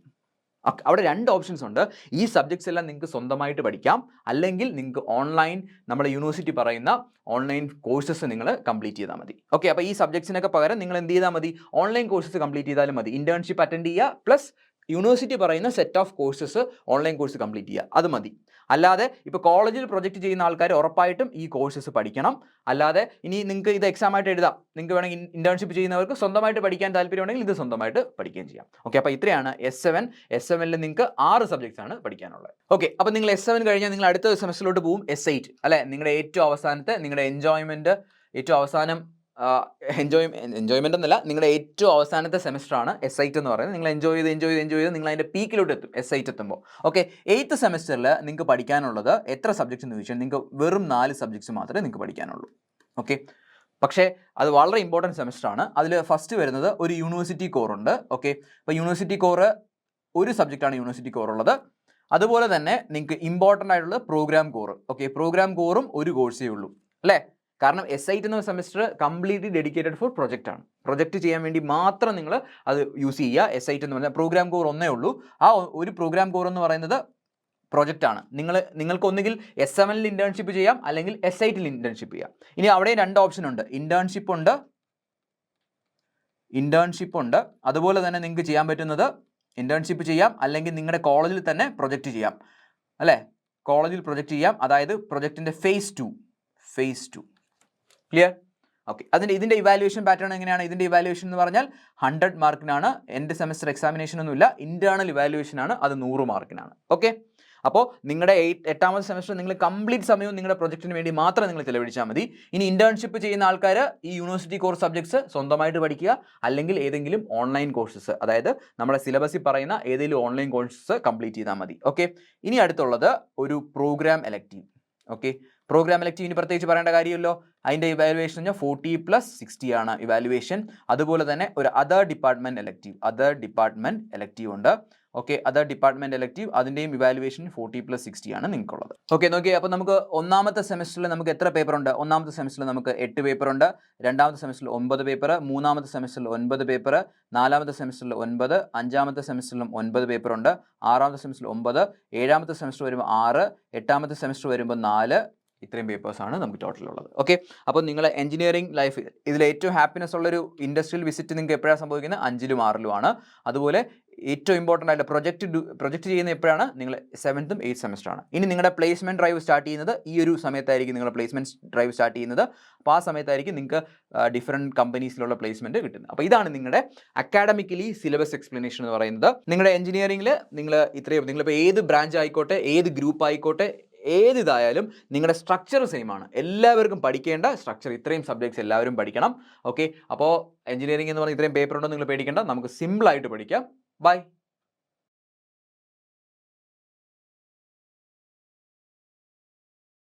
Speaker 1: അവിടെ 2 ഓപ്ഷൻസ് ഉണ്ട്. ഈ സബ്ജക്ട്സ് എല്ലാം നിങ്ങൾക്ക് സ്വന്തമായിട്ട് പഠിക്കാം, അല്ലെങ്കിൽ നിങ്ങൾക്ക് ഓൺലൈൻ നമ്മുടെ യൂണിവേഴ്സിറ്റി പറയുന്ന ഓൺലൈൻ കോഴ്സസ് നിങ്ങൾ കംപ്ലീറ്റ് ചെയ്താൽ മതി. ഓക്കെ, അപ്പോൾ ഈ സബ്ജക്ട്സിനൊക്കെ പകരം നിങ്ങൾ എന്ത് ചെയ്താൽ മതി? ഓൺലൈൻ കോഴ്സസ് കംപ്ലീറ്റ് ചെയ്താലും മതി. ഇൻറ്റേൺഷിപ്പ് അറ്റൻഡ് ചെയ്യുക പ്ലസ് യൂണിവേഴ്സിറ്റി പറയുന്ന set of courses online course complete ചെയ്യുക, അത് മതി. അല്ലാതെ ഇപ്പോൾ കോളേജിൽ പ്രൊജക്റ്റ് ചെയ്യുന്ന ആൾക്കാർ ഉറപ്പായിട്ടും ഈ കോഴ്സസ് പഠിക്കണം. അല്ലാതെ ഇനി നിങ്ങൾക്ക് ഇത് എക്സാം ആയിട്ട് എഴുതാം, നിങ്ങൾക്ക് വേണമെങ്കിൽ ഇൻറ്റേൺഷിപ്പ് ചെയ്യുന്നവർക്ക് സ്വന്തമായിട്ട് പഠിക്കാൻ താല്പര്യമുണ്ടെങ്കിൽ ഇത് സ്വന്തമായിട്ട് പഠിക്കുകയും ചെയ്യാം. ഓക്കെ, അപ്പോൾ ഇത്രയാണ് S7 നിങ്ങൾക്ക് 6 സബ്ജക്ട്സ് ആണ് പഠിക്കാനുള്ളത്. ഓക്കെ, അപ്പോൾ നിങ്ങൾ S7 കഴിഞ്ഞാൽ നിങ്ങൾ അടുത്ത സെമസ്റ്ററിലോട്ട് പോകും S8 അല്ലേ? നിങ്ങളുടെ ഏറ്റവും അവസാനത്തെ നിങ്ങളുടെ എൻജോയ്മെൻറ്റ് ഏറ്റവും അവസാനം എൻജോയ്മെൻ്റ് എന്നല്ല, നിങ്ങളുടെ ഏറ്റവും അവസാനത്തെ സെമസ്റ്ററാണ് S8 എന്ന് പറയുന്നത്. നിങ്ങൾ എൻജോയ് ചെയ്ത് നിങ്ങൾ അതിൻ്റെ പീക്കിലോട്ട് എത്തും S8 എത്തുമ്പോൾ. ഓക്കെ, 8th സെമസ്റ്ററിൽ നിങ്ങൾക്ക് പഠിക്കാനുള്ളത് എത്ര സബ്ജക്ട്സ് എന്ന് ചോദിച്ചാൽ നിങ്ങൾക്ക് വെറും 4 സബ്ജക്ട്സ് മാത്രമേ നിങ്ങൾക്ക് പഠിക്കാനുള്ളൂ. ഓക്കെ, പക്ഷേ അത് വളരെ ഇമ്പോർട്ടൻറ്റ് സെമസ്റ്ററാണ്. അതിൽ ഫസ്റ്റ് വരുന്നത് ഒരു യൂണിവേഴ്സിറ്റി കോർ ഉണ്ട്. ഓക്കെ, അപ്പോൾ യൂണിവേഴ്സിറ്റി കോറ് ഒരു സബ്ജക്റ്റാണ് യൂണിവേഴ്സിറ്റി കോർ ഉള്ളത്. അതുപോലെ തന്നെ നിങ്ങൾക്ക് ഇമ്പോർട്ടൻ്റ് ആയിട്ടുള്ളത് പ്രോഗ്രാം കോർ. ഓക്കെ, പ്രോഗ്രാം കോറും ഒരു കോഴ്സേ ഉള്ളൂ അല്ലേ? കാരണം S8 എന്ന സെമസ്റ്റർ കംപ്ലീറ്റ്ലി ഡെഡിക്കേറ്റഡ് ഫോർ പ്രൊജക്റ്റാണ്. പ്രൊജക്റ്റ് ചെയ്യാൻ വേണ്ടി മാത്രം നിങ്ങൾ അത് യൂസ് ചെയ്യുക. S8 എന്ന് പറഞ്ഞാൽ പ്രോഗ്രാം കോർ ഒന്നേ ഉള്ളൂ. ആ ഒരു പ്രോഗ്രാം കോർ എന്ന് പറയുന്നത് പ്രൊജക്റ്റാണ്. നിങ്ങൾക്ക് ഒന്നുകിൽ S7 ഇൻറ്റേൺഷിപ്പ് ചെയ്യാം, അല്ലെങ്കിൽ S8 ഇൻറ്റേൺഷിപ്പ് ചെയ്യാം. ഇനി അവിടെ 2 ഓപ്ഷൻ ഉണ്ട്, ഇൻറ്റേൺഷിപ്പ് ഉണ്ട്. അതുപോലെ തന്നെ നിങ്ങൾക്ക് ചെയ്യാൻ പറ്റുന്നത് ഇൻറ്റേൺഷിപ്പ് ചെയ്യാം, അല്ലെങ്കിൽ നിങ്ങളുടെ കോളേജിൽ തന്നെ പ്രൊജക്റ്റ് ചെയ്യാം അല്ലേ? കോളേജിൽ പ്രൊജക്റ്റ് ചെയ്യാം, അതായത് പ്രൊജക്റ്റിൻ്റെ ഫേസ് 2. ക്ലിയർ? ഓക്കെ, ഇതിൻ്റെ ഇവാലുവേഷൻ പാറ്റേൺ എങ്ങനെയാണ്? ഇതിൻ്റെ ഇവാലുവേഷൻ എന്ന് പറഞ്ഞാൽ 100 മാർക്കിനാണ്. എൻഡ് സെമസ്റ്റർ എക്സാമിനേഷൻ ഒന്നുമില്ല, ഇൻറ്റേർണൽ ഇവാലുവേഷൻ ആണ്, അത് 100 മാർക്കിനാണ്. ഓക്കെ, അപ്പോൾ നിങ്ങളുടെ 8th സെമസ്റ്റർ നിങ്ങൾ കംപ്ലീറ്റ് സമയവും നിങ്ങളുടെ പ്രൊജക്റ്റിന് വേണ്ടി മാത്രം നിങ്ങൾ ചിലവഴിച്ചാൽ മതി. ഇനി ഇൻറ്റേൺഷിപ്പ് ചെയ്യുന്ന ആൾക്കാർ ഈ യൂണിവേഴ്സിറ്റി കോഴ്സ് സബ്ജക്ട്സ് സ്വന്തമായിട്ട് പഠിക്കുക, അല്ലെങ്കിൽ ഏതെങ്കിലും ഓൺലൈൻ കോഴ്സസ്, അതായത് നമ്മുടെ സിലബസിൽ പറയുന്ന ഏതെങ്കിലും ഓൺലൈൻ കോഴ്സസ് കംപ്ലീറ്റ് ചെയ്താൽ മതി. ഓക്കെ, ഇനി അടുത്തുള്ളത് ഒരു പ്രോഗ്രാം എലക്റ്റീവ്. ഓക്കെ, പ്രോഗ്രാം എലക്റ്റീവിന് പ്രത്യേകിച്ച് പറയേണ്ട കാര്യമല്ലോ. അതിൻ്റെ ഇവാലുവേഷൻ എന്ന് പറഞ്ഞാൽ 40+60 ആണ് ഇവാലുവേഷൻ. അതുപോലെ തന്നെ ഒരു അതർ ഡിപ്പാർട്ട്മെൻറ്റ് എലക്റ്റീവ് ഉണ്ട്. ഓക്കെ, അതർ ഡിപ്പാർട്ട്മെൻറ്റ് എലക്റ്റീവ്, അതിൻ്റെയും ഇവാലുവേഷൻ 40+60 ആണ് നിങ്ങൾക്കുള്ളത്. ഓക്കെ, നോക്കിയേ, അപ്പോൾ നമുക്ക് ഒന്നാമത്തെ സെമസ്റ്ററിൽ നമുക്ക് എത്ര പേപ്പർ ഉണ്ട്? ഒന്നാമത്തെ സെമസ്റ്ററിൽ നമുക്ക് 8 പേപ്പർ ഉണ്ട്. രണ്ടാമത്തെ സെമസ്റ്ററിൽ 9 പേപ്പർ, മൂന്നാമത്തെ സെമസ്റ്ററിൽ 9 പേപ്പർ, നാലാമത്തെ സെമസ്റ്ററിൽ 9, അഞ്ചാമത്തെ സെമസ്റ്ററിലും 9 പേപ്പർ ഉണ്ട്, ആറാമത്തെ സെമസ്റ്ററിൽ 9, ഏഴാമത്തെ സെമസ്റ്റർ വരുമ്പോൾ 6, എട്ടാമത്തെ സെമസ്റ്റർ വരുമ്പോൾ 4. ഇത്രയും പേപ്പേഴ്സാണ് നമുക്ക് ടോട്ടൽ ഉള്ളത്. ഓക്കെ, അപ്പോൾ നിങ്ങൾ എഞ്ചിനീയറിംഗ് ലൈഫ് ഇതിൽ ഏറ്റവും ഹാപ്പിനെസ് ഉള്ളൊരു ഇൻഡസ്ട്രിയൽ വിസിറ്റ് നിങ്ങൾക്ക് എപ്പോഴാണ് സംഭവിക്കുന്നത്? 5ലും 6ലും ആണ്. അതുപോലെ ഏറ്റവും ഇമ്പോർട്ടൻ്റ് ആയിട്ട് പ്രൊജക്റ്റ് ചെയ്യുന്ന എപ്പോഴാണ്? നിങ്ങൾ 7th 8th സെമസ്റ്ററാണ്. ഇനി നിങ്ങളുടെ പ്ലേസ്മെൻറ്റ് ഡ്രൈവ് സ്റ്റാർട്ട് ചെയ്യുന്നത് ഈ ഒരു സമയത്തായിരിക്കും. നിങ്ങളുടെ പ്ലേസ്മെൻറ്റ് ഡ്രൈവ് സ്റ്റാർട്ട് ചെയ്യുന്നത്, അപ്പോൾ ആ സമയത്തായിരിക്കും നിങ്ങൾക്ക് ഡിഫറെൻറ്റ് കമ്പനീസിലുള്ള പ്ലേസ്മെൻറ്റ് കിട്ടുന്നത്. അപ്പോൾ ഇതാണ് നിങ്ങളുടെ അക്കാഡമിക്കലി സിലബസ് എക്സ്പ്ലനേഷൻ എന്ന് പറയുന്നത്. നിങ്ങളുടെ എഞ്ചിനീയറിംഗിൽ നിങ്ങളിപ്പോൾ ഏത് ബ്രാഞ്ച് ആയിക്കോട്ടെ, ഏത് ഗ്രൂപ്പ് ആയിക്കോട്ടെ, ഏതിതായാലും നിങ്ങളുടെ സ്ട്രക്ചർ സെയിം ആണ്. എല്ലാവർക്കും പഠിക്കേണ്ട സ്ട്രക്ചർ, ഇത്രയും സബ്ജക്ട്സ് എല്ലാവരും പഠിക്കണം. ഓക്കെ, അപ്പോൾ എഞ്ചിനീയറിംഗ് എന്ന് പറഞ്ഞാൽ ഇത്രയും പേപ്പർ ഉണ്ടോ നിങ്ങൾ പേടിക്കേണ്ട, നമുക്ക് സിമ്പിളായിട്ട് പഠിക്കാം. ബൈ.